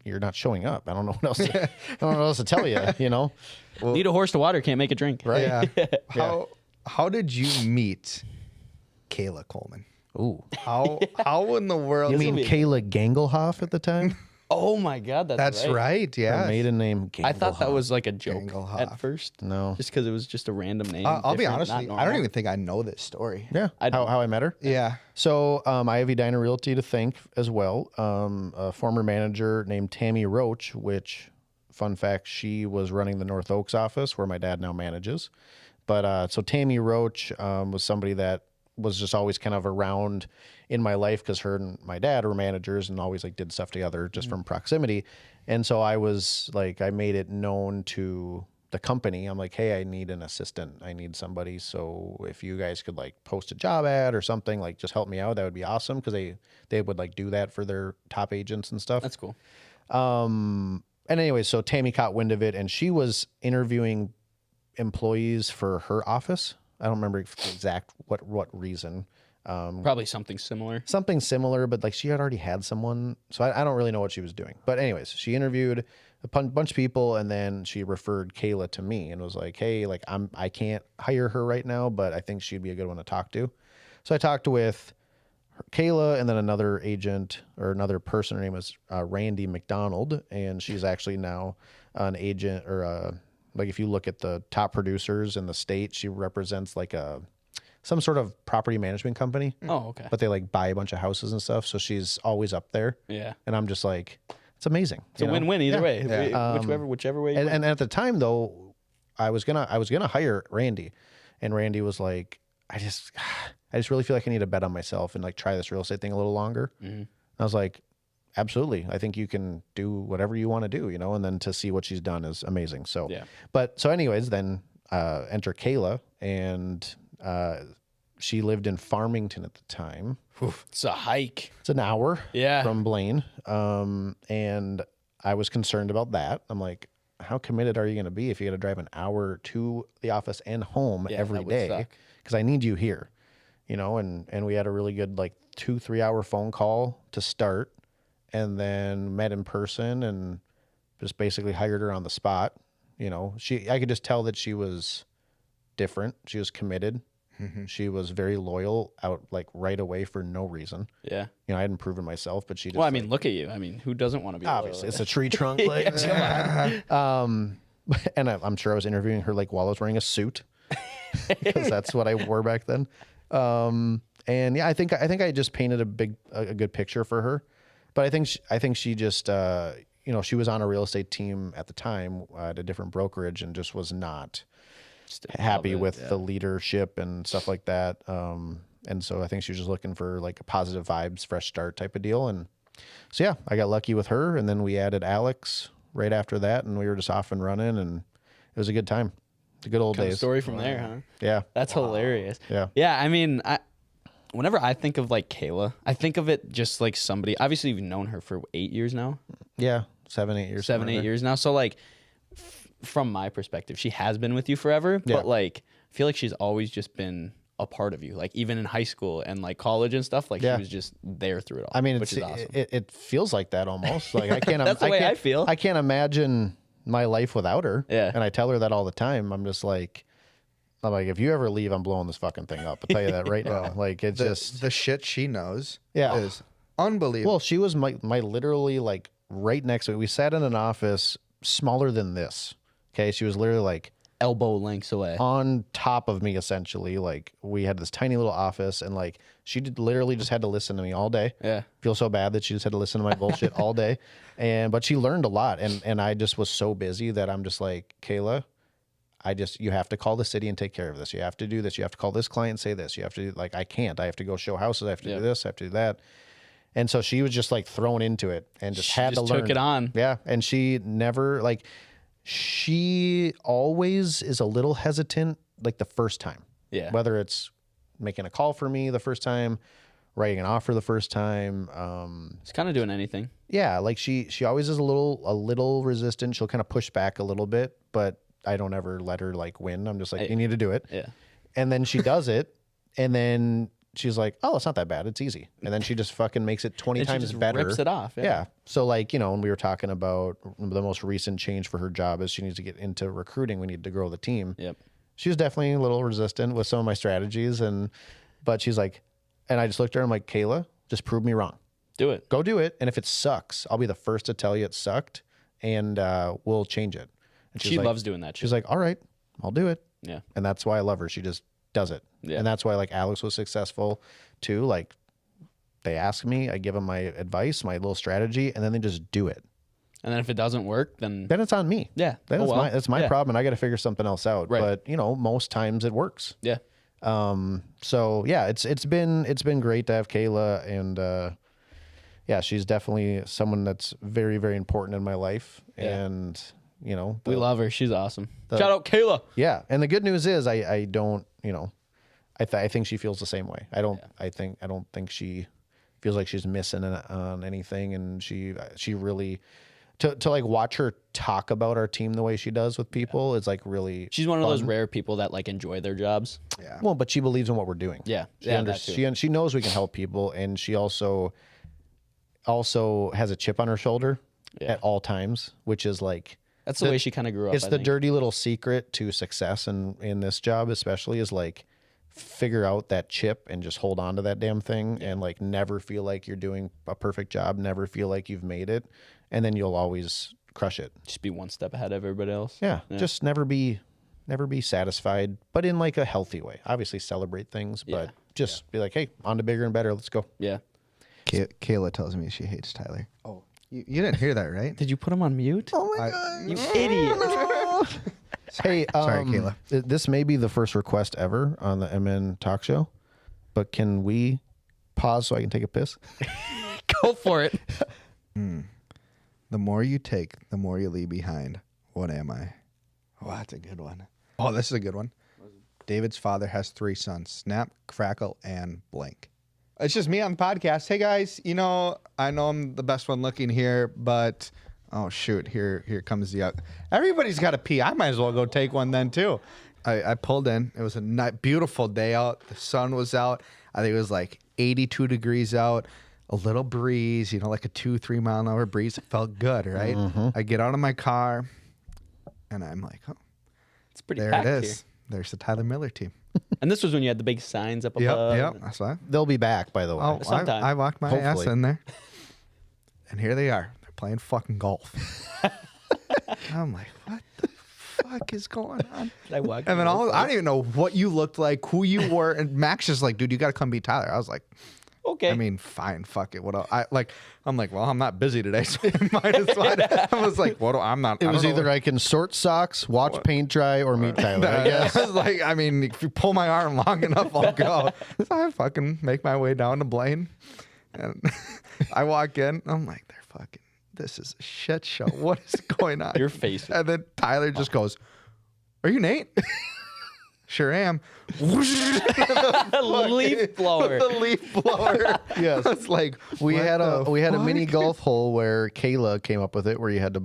you're not showing up. I don't know what else. I don't know what else to tell you. Well, need a horse to water, can't make a drink. Right? Yeah. How did you meet Kayla Coleman? Ooh. How in the world? You mean Kayla Gangelhoff at the time? Oh my God, that's right. Yeah, Her maiden name. I thought that was like a joke Gangelhoff. at first. No, just because it was just a random name. I'll be honest not with you. normal. I don't even think I know this story. Yeah, how I met her. Yeah. So I have Edina Realty to thank as well. A former manager named Tammy Roach, which, fun fact, she was running the North Oaks office where my dad now manages. But so Tammy Roach was somebody that was just always kind of around in my life because her and my dad were managers and always like did stuff together just from proximity. And so I was like, I made it known to the company. I'm like, hey, I need an assistant. I need somebody. So if you guys could like post a job ad or something, like just help me out, that would be awesome. Cause they would like do that for their top agents and stuff. That's cool. And anyway, so Tammy caught wind of it and she was interviewing employees for her office. I don't remember the exact what reason. Probably something similar. Something similar, but like she had already had someone, so I don't really know what she was doing. But anyways, she interviewed a bunch of people, and then she referred Kayla to me and was like, "Hey, like I can't hire her right now, but I think she'd be a good one to talk to." So I talked with Kayla and then another agent or another person. Her name was Randy McDonald, and she's actually now an agent or like if you look at the top producers in the state, she represents like some sort of property management company. Oh, okay. But they like buy a bunch of houses and stuff. So she's always up there. Yeah. And I'm just like, it's amazing. It's a win-win either way. Yeah. Whichever way. And at the time though, I was gonna hire Randy, and Randy was like, I just really feel like I need to bet on myself and like try this real estate thing a little longer. Mm-hmm. I was like, absolutely. I think you can do whatever you want to do, and then to see what she's done is amazing. So, yeah. But so anyways, then enter Kayla, and she lived in Farmington at the time. It's a hike. It's an hour from Blaine. And I was concerned about that. I'm like, how committed are you going to be if you got to drive an hour to the office and home every day? Because I need you here, and we had a really good like 2-3 hour phone call to start, and then met in person and just basically hired her on the spot. I could just tell that she was different. She was committed. Mm-hmm. She was very loyal out like right away for no reason. Yeah. I hadn't proven myself, but she just, well, I mean, look at you. I mean, who doesn't want to be obviously loyal? It's a tree trunk. Like, and I'm sure I was interviewing her like while I was wearing a suit because that's what I wore back then. And yeah, I think I just painted a good picture for her, but I think she just, she was on a real estate team at the time at a different brokerage and just was not happy with the leadership and stuff like that. And so I think she was just looking for like a positive vibes, fresh start type of deal. And so, yeah, I got lucky with her, and then we added Alex right after that, and we were just off and running, and it was a good time. The good old days. Story from there, huh? Yeah. That's hilarious. Yeah. Yeah. I mean, whenever I think of like Kayla, I think of it just like somebody, obviously you've known her for 8 years now. Yeah. 7-8 years. 7-8 years now. So like from my perspective, she has been with you forever, but like, I feel like she's always just been a part of you. Like even in high school and like college and stuff, like she was just there through it all. I mean, which is awesome. It feels like that almost. Like I can't. That's the way I feel. I can't imagine my life without her. Yeah. And I tell her that all the time. I'm like, if you ever leave, I'm blowing this fucking thing up. I'll tell you that right now. Like it's just the shit she knows. Yeah. Is unbelievable. Well, she was my literally like right next to me. We sat in an office smaller than this. Okay. She was literally like elbow lengths away. on top of me, essentially. Like, we had this tiny little office, and like she literally just had to listen to me all day. Yeah. Feel so bad that she just had to listen to my bullshit all day. But she learned a lot, and I just was so busy that I'm just like, Kayla, you have to call the city and take care of this. You have to do this. You have to call this client and say this. You have to like, I can't. I have to go show houses. I have to do this. I have to do that. And so she was just like thrown into it and just had to learn. Took it on. Yeah. And she never like, she always is a little hesitant like the first time. Yeah. Whether it's making a call for me the first time, writing an offer the first time. It's kind of doing anything. Yeah. Like she always is a little resistant. She'll kind of push back a little bit, but I don't ever let her like win. I'm just like, you need to do it. Yeah. And then she does it. And then she's like, oh, it's not that bad. It's easy. And then she just fucking makes it 20 And she times just better. rips it off. Yeah. So like, you know, when we were talking about the most recent change for her job is she needs to get into recruiting. We need to grow the team. Yep. She was definitely a little resistant with some of my strategies. But she's like, and I just looked at her, I'm like, Kayla, just prove me wrong. Do it. Go do it. And if it sucks, I'll be the first to tell you it sucked, and we'll change it. And She like, loves doing that. She's like, all right, I'll do it. Yeah. And that's why I love her. She just does it. Yeah. And that's why like Alex was successful too. Like, they ask me, I give them my advice, my little strategy, and then they just do it. And then if it doesn't work, then Then it's on me. yeah. That's my Yeah. problem, and I got to figure something else out. Right. But you know, most times it works. Yeah. So yeah, it's been great to have Kayla, and yeah, she's definitely someone that's very, very important in my life. Yeah. And you know, We love her. She's awesome. Shout out Kayla. yeah. And the good news is I don't, you know, I think she feels the same way. I don't think she feels like she's missing on anything. And she really, to like watch her talk about our team the way she does with people is like really, She's one of those rare people that like enjoy their jobs. Yeah. well, but she believes in what we're doing. Yeah. She knows we can help people. And she also has a chip on her shoulder at all times, which is like, That's the way she kind of grew up. it's I the think. dirty little secret to success in this job, especially, is like figure out that chip and just hold on to that damn thing and like never feel like you're doing a perfect job, never feel like you've made it, and then you'll always crush it. Just be one step ahead of everybody else. Yeah. Just never be satisfied, but in like a healthy way. Obviously celebrate things, but just be like, hey, on to bigger and better. Let's go. Yeah. Kayla tells me she hates Tyler. Oh, you didn't hear that, right? Did you put him on mute? Oh my God. You idiot. Hey, Sorry, Kayla. This may be the first request ever on the MN Talk Show, but can we pause so I can take a piss? Go for it. The more you take, the more you leave behind. What am I? Oh, that's a good one. Oh, this is a good one. David's father has 3 sons, Snap, Crackle, and Blank. It's just me on the podcast. Hey, guys, you know, I know I'm the best one looking here, but, oh, shoot, here comes the... Everybody's got to pee. I might as well go take one then, too. I pulled in. It was a beautiful day out. The sun was out. I think it was like 82 degrees out. A little breeze, you know, like a 2-3 mile an hour breeze. It felt good, right? Mm-hmm. I get out of my car, and I'm like, oh, It's pretty there packed it is. here. There's the Tyler Miller team. And this was when you had the big signs up above. Yep, that's fine. They'll be back, by the way. Oh, Sometime. I walked my ass Hopefully. in there, and here they are. They're playing fucking golf. I'm like, what the fuck is going on? I walked And then in. I don't even know what you looked like, who you were, and Max just like, dude, you got to come beat Tyler. I was like, Okay. I mean, fine, fuck it. What else? I'm like, well, I'm not busy today, so I might as well. I was like, what? I'm not. It was either I can sort socks, watch paint dry, or meet Tyler. I guess. I was like, I mean, if you pull my arm long enough, I'll go. So I fucking make my way down to Blaine, and I walk in. I'm like, they're fucking. This is a shit show. What is going on? Your face. And then Tyler just goes, "Are you Nate?" Sure am. Leaf blower. The leaf blower. Yes. It's like We what had the a mini fuck? golf hole where Kayla came up with it, where you had to,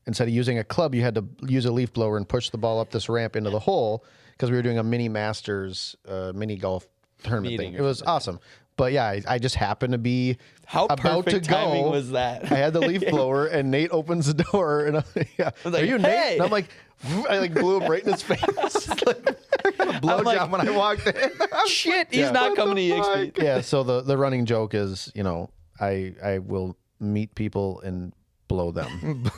instead of using a club, you had to use a leaf blower and push the ball up this ramp into the hole, because we were doing a mini Masters mini golf tournament Meeting thing. or It was awesome. But yeah, I just happened to be How about perfect to go. timing was that? I had the leaf blower, and Nate opens the door, and was are like, you "Hey!" Nate? And I'm like, I like blew him right in his face. Blowjob like- when I walked in. Shit, he's Yeah. not What coming to the EXP. Yeah, so the running joke is, you know, I will meet people and blow them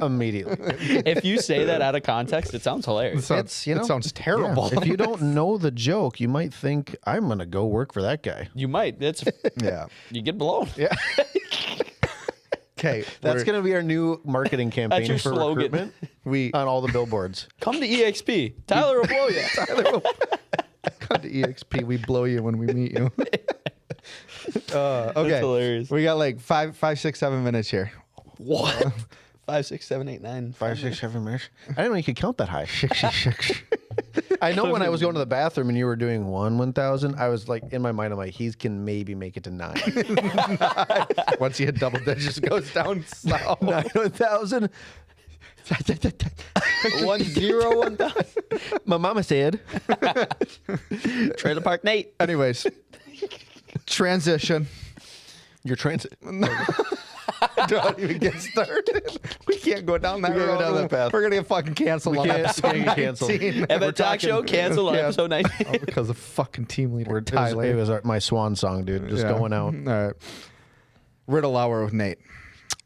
immediately. If you say that out of context, it sounds hilarious. It It's, sounds terrible. If you don't know the joke, you might think I'm gonna go work for that guy. You might. It's Yeah. you get blown. Yeah, Okay. that's gonna be our new marketing campaign your for slogan. recruitment we on all the billboards. Come to EXP. Tyler will blow you. come to EXP. We blow you when we meet you. Okay. That's hilarious. We got like 5, 6, 7 minutes here. What? 5, 6, 7, 8, 9. 5, 6, 7 minutes. I didn't know you could count that high. I know when I was going to the bathroom and you were doing 1,000, I was like, in my mind, I'm like, he can maybe make it to 9. Once you hit double digits, it goes down slow. 9,000. 1 0 1,000. My mama said. Trailer Park Nate. Anyways, transition. Your transit. Don't even get started. We can't go down that We can't road. go down that path. We're gonna get fucking canceled on can't- episode we can't get canceled. 19. Emmett Talk Show canceled on Yeah. episode 19. Oh, because of fucking team leader Tyler. It was my swan song, dude. Just Yeah. going out. All right. Riddle hour with Nate.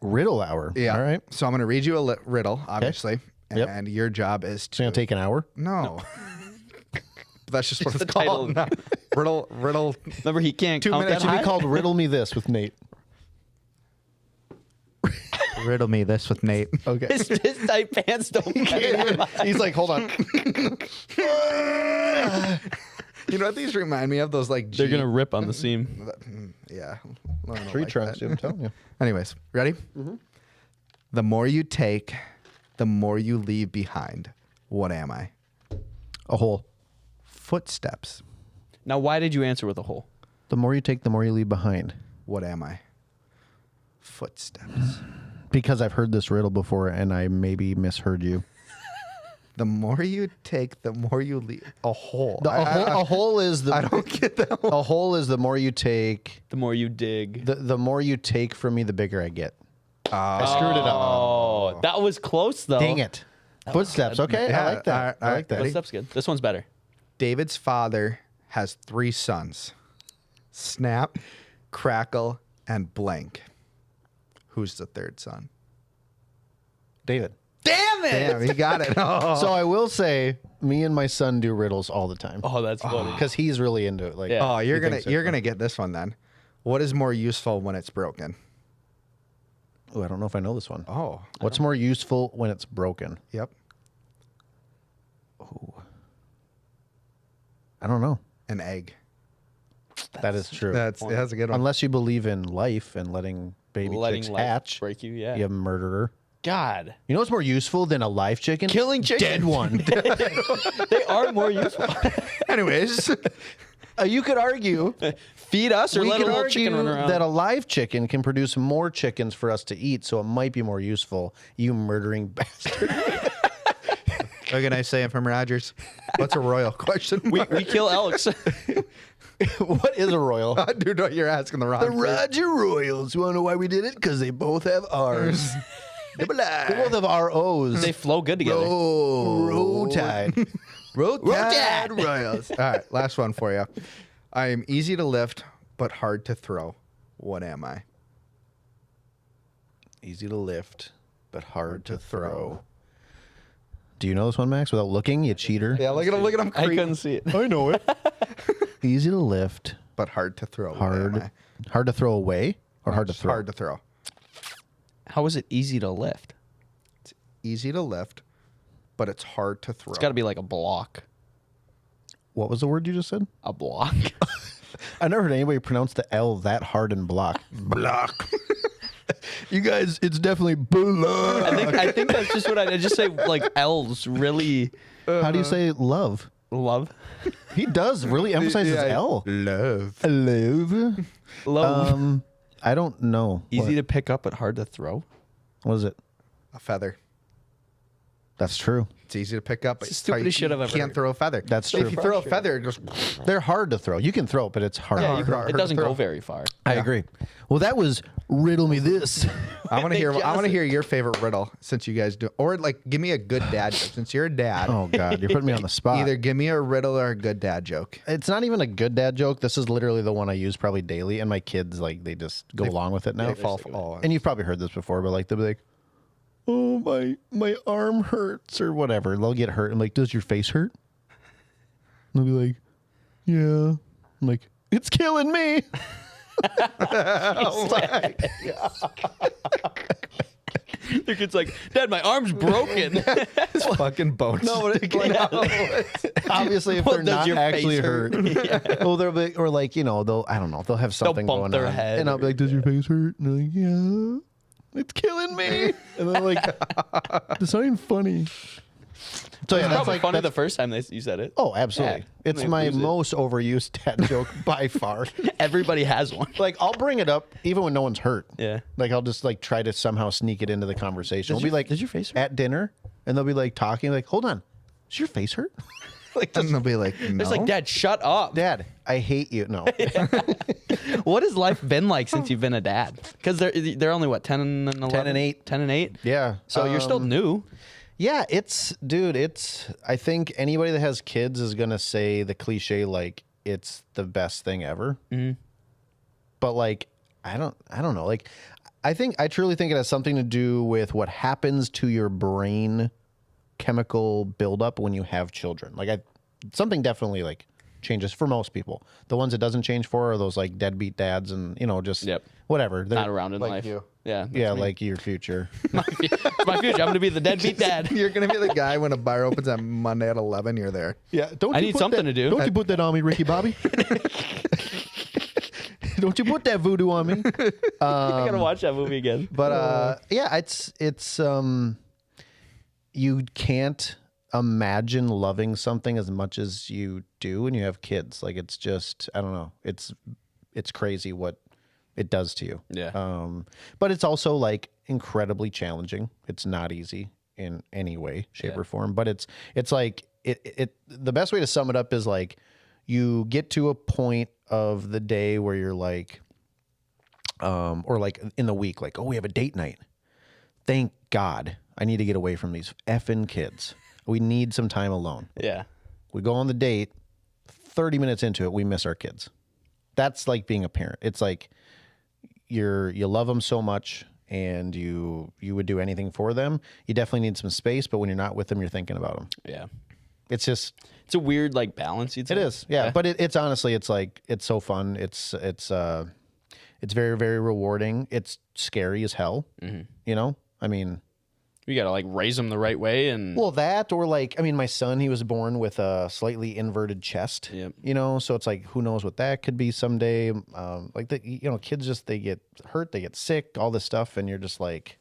Riddle hour. Yeah. All right. So I'm gonna read you a riddle, obviously, Yep. and your job is It's to going to take an hour. no. That's just what It's it's the called. title. No. Riddle. Remember, he can't 2 count minutes that It should high. be called Riddle Me This with Nate. Riddle me this with Nate. Okay. His tight pants don't fit. He's like, hold on. You know what these remind me of? Those like They're going to rip on the seam. yeah. I don't Tree like trunks, that. dude. I'm telling you. Anyways, ready? The more you take, the more you leave behind. What am I? A hole. Footsteps. Now, why did you answer with a hole? The more you take, the more you leave behind. What am I? Footsteps. Because I've heard this riddle before and I maybe misheard you. The more you take, the more you leave. A hole. A hole is the. I don't get that one. A hole is the more you take. The more you dig. The more you take from me, the bigger I get. I screwed it up. Oh, that was close, though. Dang it. Footsteps. Okay, Yeah, I like that. all right, I like that. ready? Footsteps good. This one's better. David's father has 3 sons. Snap, Crackle, and Blank. Who's the 3rd son? David. Damn it! Damn, he got it. Oh. So I will say, me and my son do riddles all the time Oh, that's funny. because he's really into it. Like, Yeah. Oh, you're he gonna thinks you're it- gonna get this one then. What is more useful when it's broken? Ooh, I don't know if I know this one. Oh, What's more useful when it's broken? yep, I don't know. an egg. That is true. That's a good one. Unless you believe in life and letting baby Letting chicks life hatch, break you, yeah. you murderer. God. You know what's more useful than a live chicken? Killing chickens. Dead one. They are more useful. Anyways, You could argue. Feed us or We let a could little argue chicken run around. that a live chicken can produce more chickens for us to eat, so it might be more useful. You murdering bastard. what can I say from Rogers? What's a royal question? we kill elks. What is a royal? Dude, no, you're asking the wrong. The person. Roger Royals. You want to know why we did it? Because they both have R's. They both have ROs. They flow good together. Row Tide. Roll Tide. Tide Royals. All right, last one for you. I am easy to lift, but hard to throw. What am I? Easy to lift, but hard to throw. Do you know this one, Max? Without looking, you cheater. Yeah, look at him. Look at him. I couldn't see it. I know it. Easy to lift, But hard to throw. What am I? hard to throw away, or hard to Just throw. Hard to throw. How is it easy to lift? Easy to lift, but it's hard to throw. It's got to be like a block. What was the word you just said? A block. I never heard anybody pronounce the L that hard in block. block. You guys, it's definitely block. I think that's just what I just say. Like L's really How do you say love? love. He does really emphasize his L. Love. Love. Love. I don't know. Easy to pick up but hard to throw. What is it? A feather. That's true. It's easy to pick up. It's the stupidest shit I've ever Can't heard. throw a feather. That's If true. you throw a feather, it goes. They're hard to throw. You can throw it, but it's hard. Yeah, to throw. it doesn't go very far. I agree. Well, that was riddle me this. I want to hear. I want to hear your favorite riddle since you guys do, or like give me a good dad joke since you're a dad. Oh God, you're putting me on the spot. Either give me a riddle or a good dad joke. It's not even a good dad joke. This is literally the one I use probably daily, and my kids like they just go along with it now. They fall for all. And you've probably heard this before, but like they'll be like, "Oh, my arm hurts" or whatever. They'll get hurt. I'm like, "Does your face hurt?" And they'll be like, "Yeah." I'm like, "It's killing me." Oh my Their kid's like, Dad, my arm's broken. His fucking bones. No, but sticking out. obviously if Well, they're does not your actually face hurt, hurt? well, they'll be, or like they'll I don't know, they'll have something bump going their on, head and I'll be like, "Does your face hurt?" And they're like, "Yeah, it's killing me." And they're like, "That's not even funny." So yeah, It's that's probably like funny that's, the first time you said it. oh, absolutely. Yeah, It's they my lose it. most overused dad joke by far. Everybody has one. Like I'll bring it up even when no one's hurt. Yeah. Like I'll just like try to somehow sneak it into the conversation. We'll be your- like, does your face hurt? at dinner, and they'll be like talking, like, "Hold on, does your face hurt?" Like, And they'll be like, no. It's like, Dad, shut up. Dad, I hate you. No. What has life been like since you've been a dad? Because they're only what, 10 and 11? 10 and 8. 10 and 8. Yeah. So you're still new. Yeah, I think anybody that has kids is going to say the cliche, like, it's the best thing ever. Mm-hmm. But like, I don't know. Like, I truly think it has something to do with what happens to your brain chemical buildup when you have children. Like something definitely like changes for most people. The ones it doesn't change for are those like deadbeat dads and just whatever. They're Not around in like life. you. Yeah. Yeah, like your future. It's my future. I'm going to be the deadbeat dad. You're gonna be the guy when a bar opens on Monday at 11. You're there. Yeah, don't I you need put something that- to do. Don't you put that on me, Ricky Bobby? Don't you put that voodoo on me? I got to watch that movie again. But yeah, it's you can't imagine loving something as much as you do when you have kids. Like it's just, I don't know. It's crazy what it does to you. Yeah. But it's also like incredibly challenging. It's not easy in any way, shape, or form. But it's like it the best way to sum it up is like you get to a point of the day where you're like, or like in the week, like, oh, we have a date night. Thank God I need to get away from these effing kids. We need some time alone. Yeah. We go on the date, 30 minutes into it, we miss our kids. That's like being a parent. It's like you love them so much and you would do anything for them. You definitely need some space, but when you're not with them, you're thinking about them. Yeah. It's just, It's a weird like balance. You'd say. it is. Yeah. But it's honestly, it's like, it's so fun. It's very, very rewarding. It's scary as hell. Mm-hmm. I mean, You got to like raise them the right way. And well, that or like, I mean, my son, he was born with a slightly inverted chest. Yep. So it's like, who knows what that could be someday. Like kids just, they get hurt, they get sick, all this stuff. And you're just like,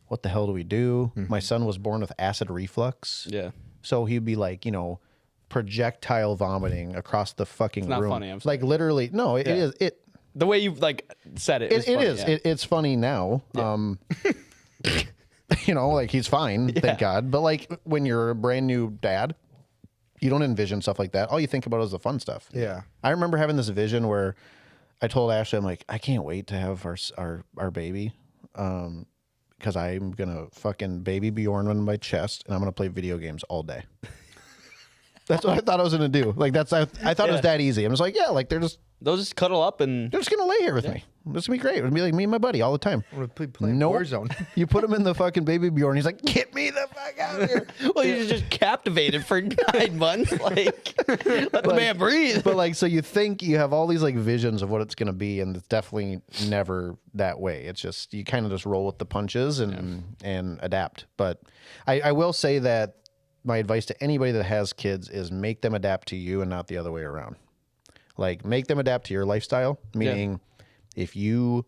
what the hell do we do? Mm-hmm. My son was born with acid reflux. yeah. So he'd be like, projectile vomiting across the fucking not room. funny, I'm sorry. Like literally, no, it is. The way you like said it. It funny, is. yeah. It's funny now. Like he's fine, thank God. But like when you're a brand new dad, you don't envision stuff like that. All you think about is the fun stuff. Yeah. I remember having this vision where I told Ashley, I'm like, I can't wait to have our baby, because I'm gonna fucking baby Bjorn on my chest and I'm gonna play video games all day. That's what I thought I was gonna do. Like I thought it was that easy. I was like, yeah, like they'll just cuddle up and just gonna lay here with me. This will be great. It'll be like me and my buddy all the time. We're playing Nope. Warzone. You put him in the fucking baby Bjorn. He's like, get me the fuck out of here. well, you're just captivated for 9 months. Like, let the man breathe. But like, so you think you have all these like visions of what it's gonna be, and it's definitely never that way. It's just you kind of just roll with the punches and adapt. But I will say that my advice to anybody that has kids is make them adapt to you and not the other way around. Like make them adapt to your lifestyle, meaning if you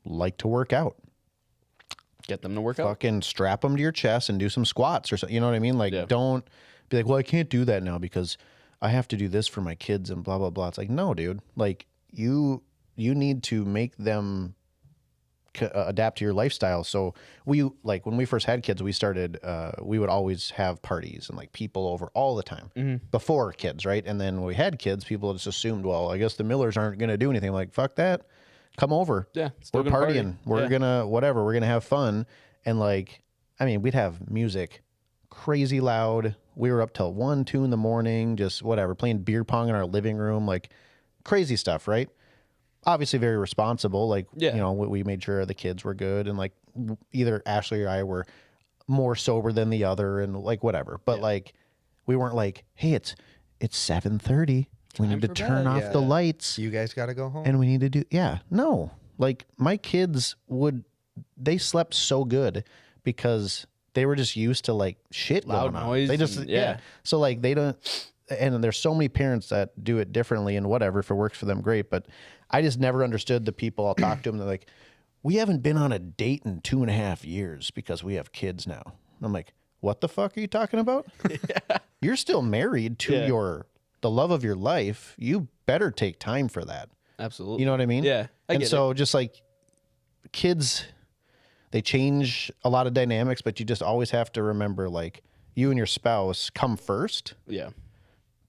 like to work out, Get them to work out. fucking strap them to your chest and do some squats or something. You know what I mean? Like don't be like, well, I can't do that now because I have to do this for my kids and blah, blah, blah. It's like, no, dude, like you need to make them adapt to your lifestyle. So we like when we first had kids, we started we would always have parties and like people over all the time before kids, right? And then when we had kids, people just assumed, well, I guess the Millers aren't going to do anything. I'm like, fuck that, come over. Yeah, we're gonna partying. We're gonna whatever. We're gonna have fun. And like, I mean, we'd have music crazy loud. We were up till 1, 2 in the morning, just whatever, playing beer pong in our living room, like crazy stuff, right? Obviously very responsible. Like, you know, we made sure the kids were good, and like either Ashley or I were more sober than the other, and like whatever. But like, we weren't like, hey, it's 7:30. We need to turn off the lights. You guys got to go home. And we need to do, no. Like my kids they slept so good because they were just used to like shit loud going noise. on. They just, So like they don't, and there's so many parents that do it differently and whatever, if it works for them, great. But I just never understood the people. I'll talk to them. They're like, we haven't been on a date in 2.5 years because we have kids now. And I'm like, what the fuck are you talking about? You're still married to the love of your life. You better take time for that. Absolutely. You know what I mean? Yeah. And so just like kids, they change a lot of dynamics, but you just always have to remember like you and your spouse come first. Yeah.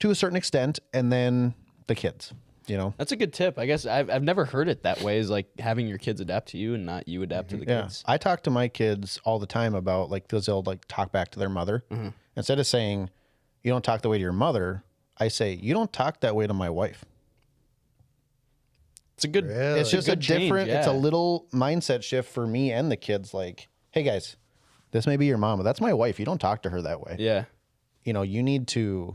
To a certain extent, and then the kids, you know? That's a good tip. I guess I've never heard it that way, is like having your kids adapt to you and not you adapt to the kids. I talk to my kids all the time about like, because they'll like talk back to their mother. Instead of saying, you don't talk the way to your mother, I say, you don't talk that way to my wife. It's a good, It's just a different, it's a little mindset shift for me and the kids. Like, hey guys, this may be your mom, but that's my wife. You don't talk to her that way. Yeah. You know, you need to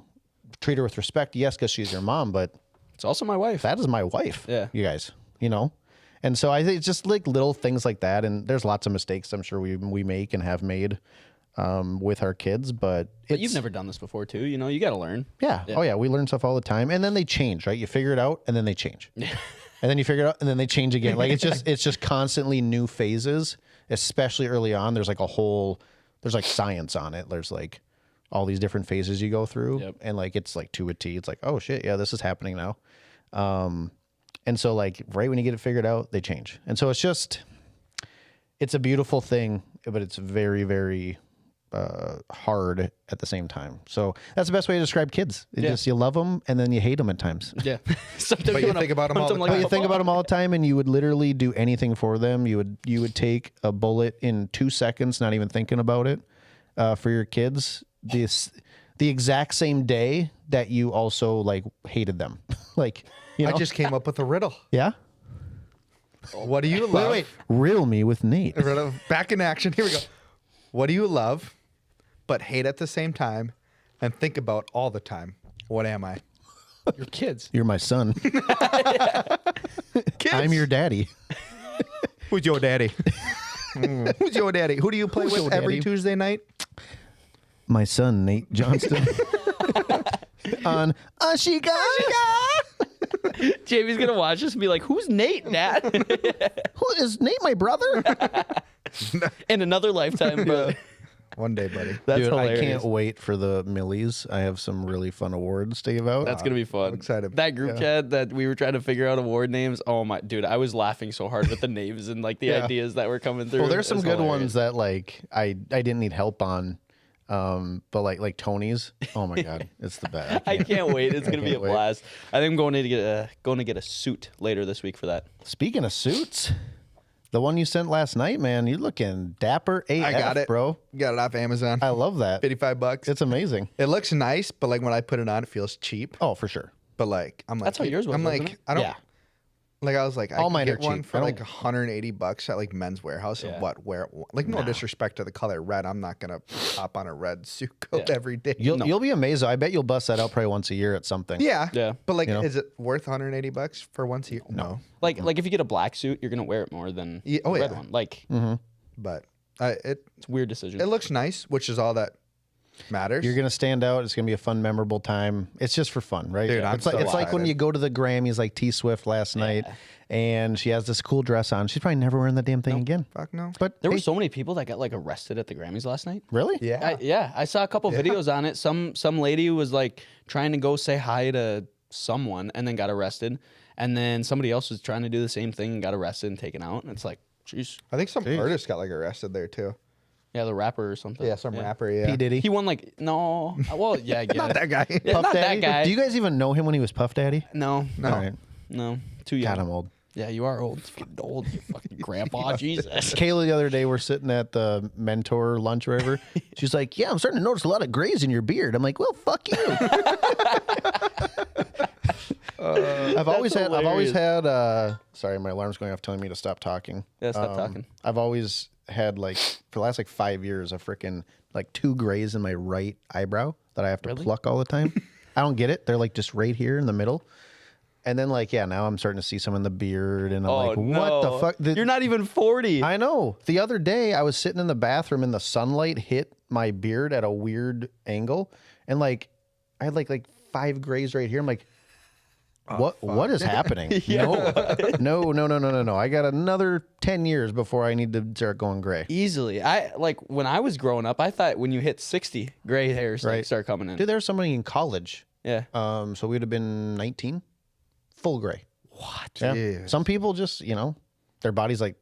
treat her with respect. Yes, because she's your mom, but it's also my wife. That is my wife. Yeah. You guys, you know? And so I think it's just like little things like that. And there's lots of mistakes I'm sure we make and have made with our kids, but you've never done this before too. You know, you got to learn. Yeah. Oh yeah. We learn stuff all the time, and then they change, right? You figure it out and then they change. And then you figure it out and then they change again. Like it's just constantly new phases, especially early on. There's like there's like science on it. There's like all these different phases you go through, and like it's like to a T. It's like, oh shit, yeah, this is happening now. And so like right when you get it figured out, they change. And so it's a beautiful thing, but it's very, very hard at the same time. So that's the best way to describe kids. It's just you love them and then you hate them at times. Yeah. But you think about them all the time. You think about them all the time, and you would literally do anything for them. You would take a bullet in 2 seconds, not even thinking about it, for your kids. The exact same day that you also like hated them. Like, you know? I just came up with a riddle. Yeah. What do you love? Wait. Riddle me with Nate. Back in action. Here we go. What do you love, but hate at the same time, and think about all the time? What am I? Your kids. You're my son. Kids. I'm your daddy. Who's your daddy? Who's your daddy? Who do you play with every Tuesday night? My son, Nate Johnston. On Ashika. Jamie's going to watch this and be like, who's Nate, Dad? Who is Nate, my brother? In another lifetime, brother. One day, buddy. That's Dude, hilarious. I can't wait for the Millies. I have some really fun awards to give out. That's going to be fun. I'm excited. That group chat that we were trying to figure out award names. Oh my, dude, I was laughing so hard with the names and like the ideas that were coming through. Well, there's some It's good hilarious. ones that like I didn't need help on. But like Tony's, oh my God, it's the best. I can't wait. It's going to be a can't wait. blast. I think I'm going to get a suit later this week for that. Speaking of suits, the one you sent last night, man, you're looking dapper AF, I got it, bro. Got it off Amazon. I love that. $55. It's amazing. It looks nice, but like when I put it on, it feels cheap. Oh, for sure. But like, I'm like, That's how yours was, I'm wasn't like, it? I don't. Yeah. Like I was like, I All could mine get are one cheap. for I like don't- $180 at like Men's Warehouse. Yeah. And what? Wear it? Like no disrespect to the color red. I'm not gonna hop on a red suit coat every day. You'll be amazed. I bet you'll bust that out probably once a year at something. Yeah. Yeah. But like, You know? is it worth $180 for once a year? No. Like if you get a black suit, you're going to wear it more than Yeah, oh, the red yeah. one. Like But it's it's a weird decision. it looks nice, which is all that matters. You're gonna stand out. It's gonna be a fun, memorable time. It's just for fun, right? Dude, I'm it's like so it's like when excited. you go to the Grammys, like T Swift last night, and she has this cool dress on. She's probably never wearing the damn thing again. Fuck no. But There hey, were so many people that got like arrested at the Grammys last night. really, Yeah. I saw a couple videos on it. Some lady was like trying to go say hi to someone and then got arrested, and then somebody else was trying to do the same thing and got arrested and taken out. And it's like, Jeez. I think some artist got like arrested there too. Yeah, the rapper or something. Yeah, some rapper. Yeah, P. Diddy. He won like no. Well, yeah, I guess. not that guy. Yeah, Puff not Daddy? that guy. Do you guys even know him when he was Puff Daddy? No, No. All right. no, too young. God, I'm old. Yeah, you are old. Getting old, you fucking grandpa. Jesus. Kayla, the other day, we're sitting at the mentor lunch or whatever. She's like, "Yeah, I'm starting to notice a lot of grays in your beard." I'm like, "Well, fuck you." I've always had. Sorry, my alarm's going off telling me to stop talking. Yeah, stop talking. I've always had like for the last like 5 years a freaking like 2 grays in my right eyebrow that I have to pluck all the time. I don't get it. They're like just right here in the middle. And then like, yeah, now I'm starting to see some in the beard and I'm like, what the fuck? You're not even 40. I know. The other day I was sitting in the bathroom and the sunlight hit my beard at a weird angle. And like, I had like 5 grays right here. I'm like, what is happening? No. I got another 10 years before I need to start going gray. Easily. I like when I was growing up, I thought when you hit 60, gray hairs like, start coming in. Dude, there was somebody in college. Yeah. So we'd have been 19, full gray. What? Yeah. Some people just, their body's like,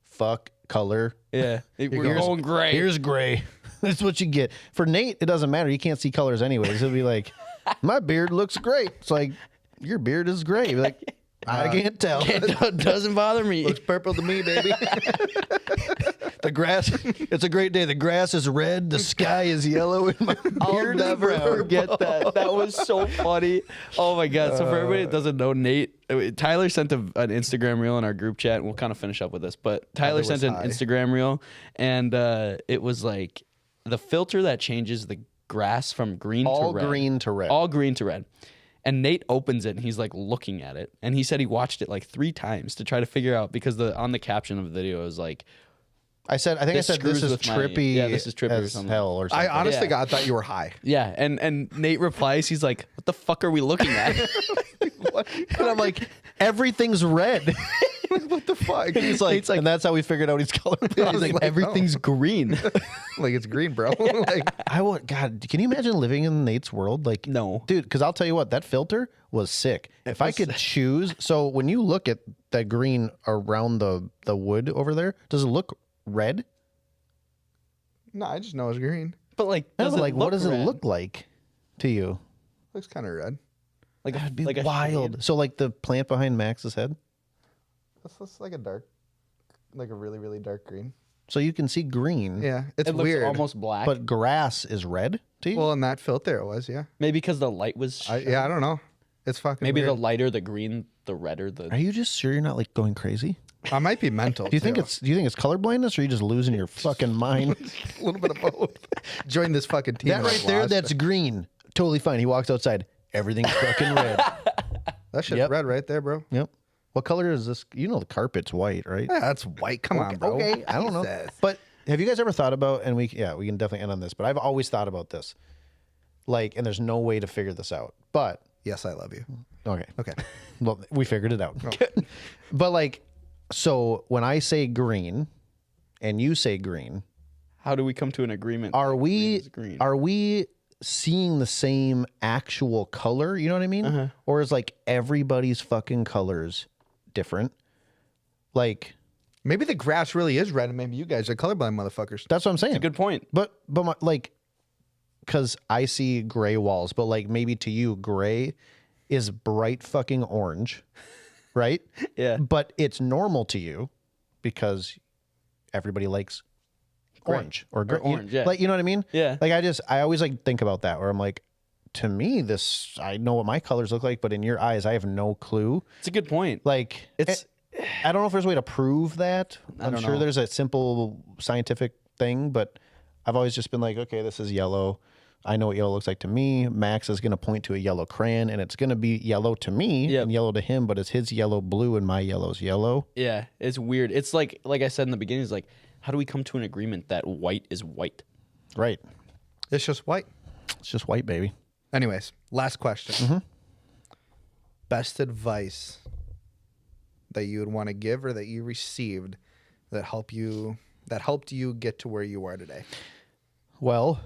fuck color. Yeah. We're going gray. Here's gray. That's what you get. For Nate, it doesn't matter. You can't see colors anyways. He'll be like, my beard looks great. It's like, your beard is gray. You're like, I can't tell. It doesn't bother me. Looks purple to me, baby. The grass, it's a great day. The grass is red. The sky is yellow. And my beard I'll never forget that. That was so funny. Oh my God. So for everybody that doesn't know, Nate, Tyler sent an Instagram reel in our group chat, and we'll kind of finish up with this, but Tyler sent an Instagram reel, and it was like the filter that changes the grass from green to red. All green to red. All green to red. And Nate opens it and he's like looking at it. And he said he watched it like 3 times to try to figure out, because on the caption of the video is like, I think I said this is trippy. This is trippy as or something. hell or something. I honestly God thought you were high. yeah. And Nate replies, he's like, what the fuck are we looking at? And I'm like, everything's red. What the fuck? He's like, and that's how we figured out he's colorblind. He's like, everything's green. Like it's green, bro. Like God, can you imagine living in Nate's world? Like, No. dude, because I'll tell you what, that filter was sick. If I could choose, so when you look at that green around the wood over there, does it look red? no, I just know it's green. But like, What does it look like to you? Looks kind of red. Like, That'd be like a wild. shade? So like the plant behind Max's head. That's like a dark, like a really, really dark green. So you can see green. Yeah, it's It looks weird. almost black. But grass is red to you? Well, in that filter, it was. Yeah. maybe because the light was. I don't know. It's fucking. maybe weird. the lighter the green, the redder the. Are you just sure you're not like going crazy? I might be mental. Do you think it's color blindness, or are you just losing your fucking mind? a little bit of both? Join this fucking team. That and right I've there, lost. that's green. Totally fine. He walks outside. Everything's fucking red. that shit's Yep. red right there, bro. Yep. What color is this? You know the carpet's white, right? Yeah, that's white. Come on, bro. Okay, I don't know. Jesus. But have you guys ever thought about, and we can definitely end on this, but I've always thought about this. Like, and there's no way to figure this out. But, Yes, I love you. okay. Okay. Well, we figured it out. But like, so when I say green and you say green, How do we come to an agreement? are that green we is green? are we seeing the same actual color? You know what I mean? Or is like everybody's fucking colors different? Like, Maybe the grass really is red, and maybe you guys are colorblind motherfuckers. that's what I'm saying. Good point. But like, because I see gray walls, but like maybe to you, gray is bright fucking orange, right? Yeah. But it's normal to you because everybody likes orange or gray. orange, yeah. Like, you know what I mean? Yeah. Like I always like think about that where I'm like, to me, I know what my colors look like, but in your eyes, I have no clue. It's a good point. Like, I don't know if there's a way to prove that. I'm sure there's a simple scientific thing, but I've always just been like, okay, this is yellow. I know what yellow looks like to me. Max is going to point to a yellow crayon, and it's going to be yellow to me and yellow to him, but is his yellow blue and my yellow's yellow? Yeah, it's weird. It's like I said in the beginning, it's like, how do we come to an agreement that white is white? Right. It's just white. It's just white, baby. Anyways, last question. Best advice that you would want to give or that you received that helped you get to where you are today? Well,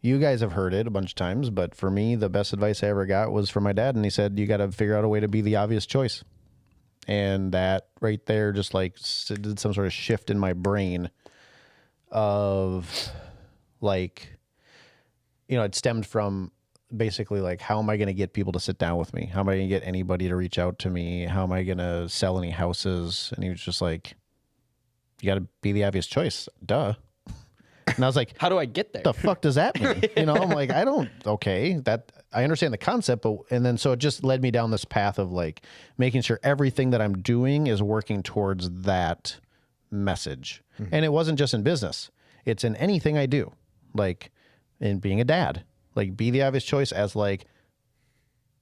you guys have heard it a bunch of times, but for me, the best advice I ever got was from my dad, and he said, you got to figure out a way to be the obvious choice. And that right there just like did some sort of shift in my brain of like, you know, it stemmed from basically like, how am I going to get people to sit down with me? How am I going to get anybody to reach out to me? How am I going to sell any houses? And he was just like, you got to be the obvious choice. Duh. And I was like, how do I get there? The fuck does that mean? You know, I'm like, okay, that I understand the concept, but, and then so it just led me down this path of like making sure everything that I'm doing is working towards that message. And it wasn't just in business. It's in anything I do, like in being a dad. Like, be the obvious choice as like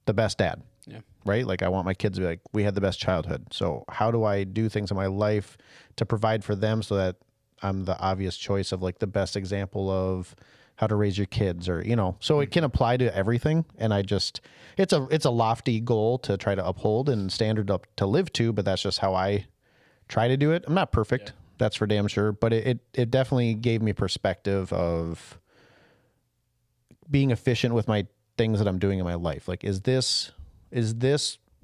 the best dad. Yeah. Right? Like, I want my kids to be like, we had the best childhood. So how do I do things in my life to provide for them so that I'm the obvious choice of like the best example of how to raise your kids, or, you know, so it can apply to everything. And I just, it's a lofty goal to try to uphold and standard up to live to, but that's just how I try to do it. I'm not perfect. Yeah. That's for damn sure. But it definitely gave me perspective of being efficient with my things that I'm doing in my life. Like, is this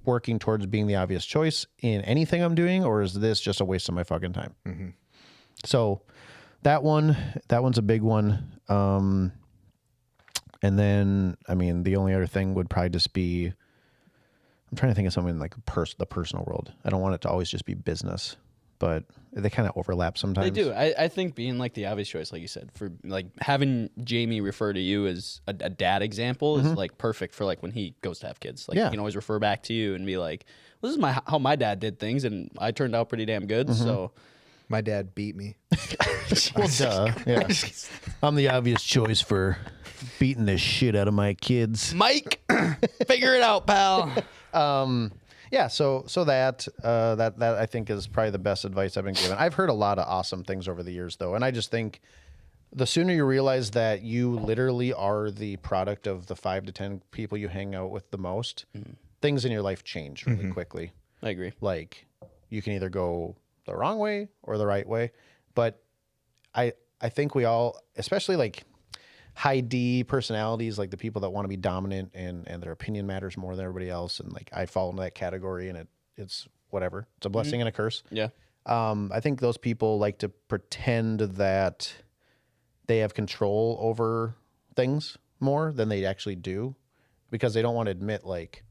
working towards being the obvious choice in anything I'm doing, or is this just a waste of my fucking time? Mm-hmm. So that one's a big one. And then, I mean, the only other thing would probably just be, I'm trying to think of something like the personal world. I don't want it to always just be business, but they kind of overlap sometimes. They do. I think being like the obvious choice, like you said, for like having Jamie refer to you as a dad example is like perfect for like when he goes to have kids. Like, he can always refer back to you and be like, well, this is how my dad did things, and I turned out pretty damn good. So my dad beat me. Well, duh. Yeah. I'm the obvious choice for beating the shit out of my kids. Mike, figure it out, pal. Yeah, so that I think is probably the best advice I've been given. I've heard a lot of awesome things over the years, though, and I just think the sooner you realize that you literally are the product of the 5 to 10 people you hang out with the most, things in your life change really quickly. I agree. Like, you can either go the wrong way or the right way, but I think we all, especially like high D personalities, like the people that want to be dominant and their opinion matters more than everybody else. And like, I fall into that category, and it's whatever. It's a blessing and a curse. Yeah. I think those people like to pretend that they have control over things more than they actually do, because they don't want to admit like,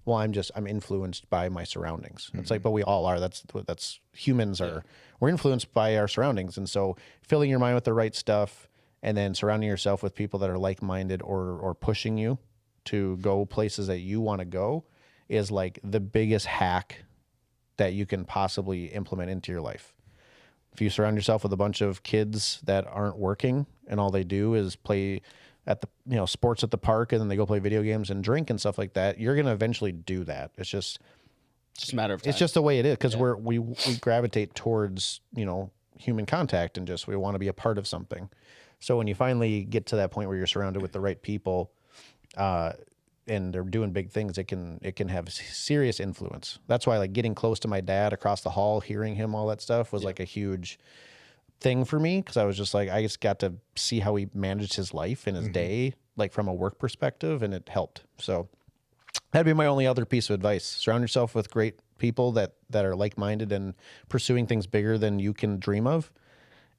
well, I'm influenced by my surroundings. It's like, but we all are. That's humans are. We're influenced by our surroundings. And so filling your mind with the right stuff, and then surrounding yourself with people that are like-minded or pushing you to go places that you want to go is like the biggest hack that you can possibly implement into your life. If you surround yourself with a bunch of kids that aren't working and all they do is play at the, you know, sports at the park, and then they go play video games and drink and stuff like that, you're going to eventually do that. It's just a matter of time. It's just the way it is, because we gravitate towards, you know, human contact, and just we want to be a part of something. So when you finally get to that point where you're surrounded with the right people, and they're doing big things, it can have serious influence. That's why like getting close to my dad across the hall, hearing him, all that stuff was like a huge thing for me, because I was just like, I just got to see how he managed his life and his day, like from a work perspective, and it helped. So that'd be my only other piece of advice. Surround yourself with great people that are like-minded and pursuing things bigger than you can dream of,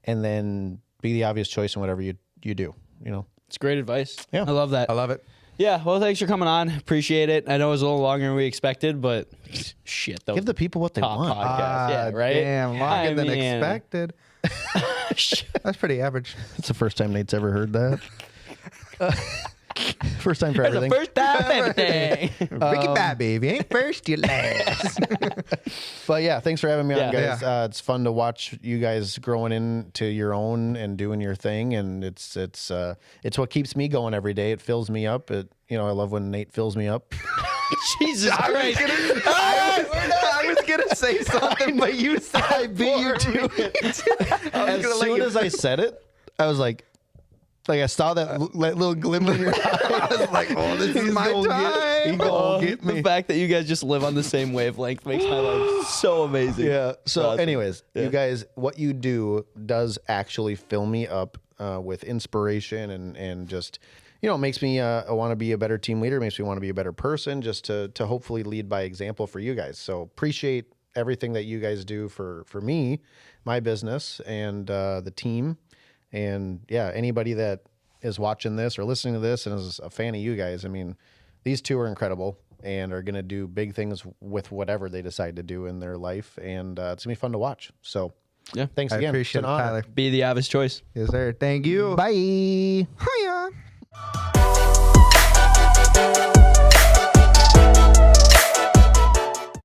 and then be the obvious choice in whatever you do, you know? It's great advice. Yeah. I love that. I love it. Yeah, well, thanks for coming on. Appreciate it. I know it was a little longer than we expected, but shit. Give the people what they top want. podcast. Yeah, right? Damn, longer than expected. That's pretty average. It's the first time Nate's ever heard that. First time for everything. First time for everything. Ricky Bobby, if you ain't first, you last. But yeah, thanks for having me on, guys. Yeah. It's fun to watch you guys growing into your own and doing your thing, and it's what keeps me going every day. It fills me up. I love when Nate fills me up. Jesus Christ! I was gonna say something, but you said I beat you to it. As soon as I said it, I was like I saw that little glimmer in your eye. I was like, oh, this is my time. He gonna get me. The fact that you guys just live on the same wavelength makes my life so amazing. Yeah. So awesome. anyways, you guys, what you do does actually fill me up with inspiration and just, you know, it makes me want to be a better team leader, makes me want to be a better person, just to hopefully lead by example for you guys. So appreciate everything that you guys do for me, my business, and the team. And yeah, anybody that is watching this or listening to this and is a fan of you guys, I mean, these two are incredible and are going to do big things with whatever they decide to do in their life. And it's going to be fun to watch. So Yeah. thanks I again. appreciate it, Tyler. Be the Avis choice. Yes, sir. Thank you. Bye. Hiya.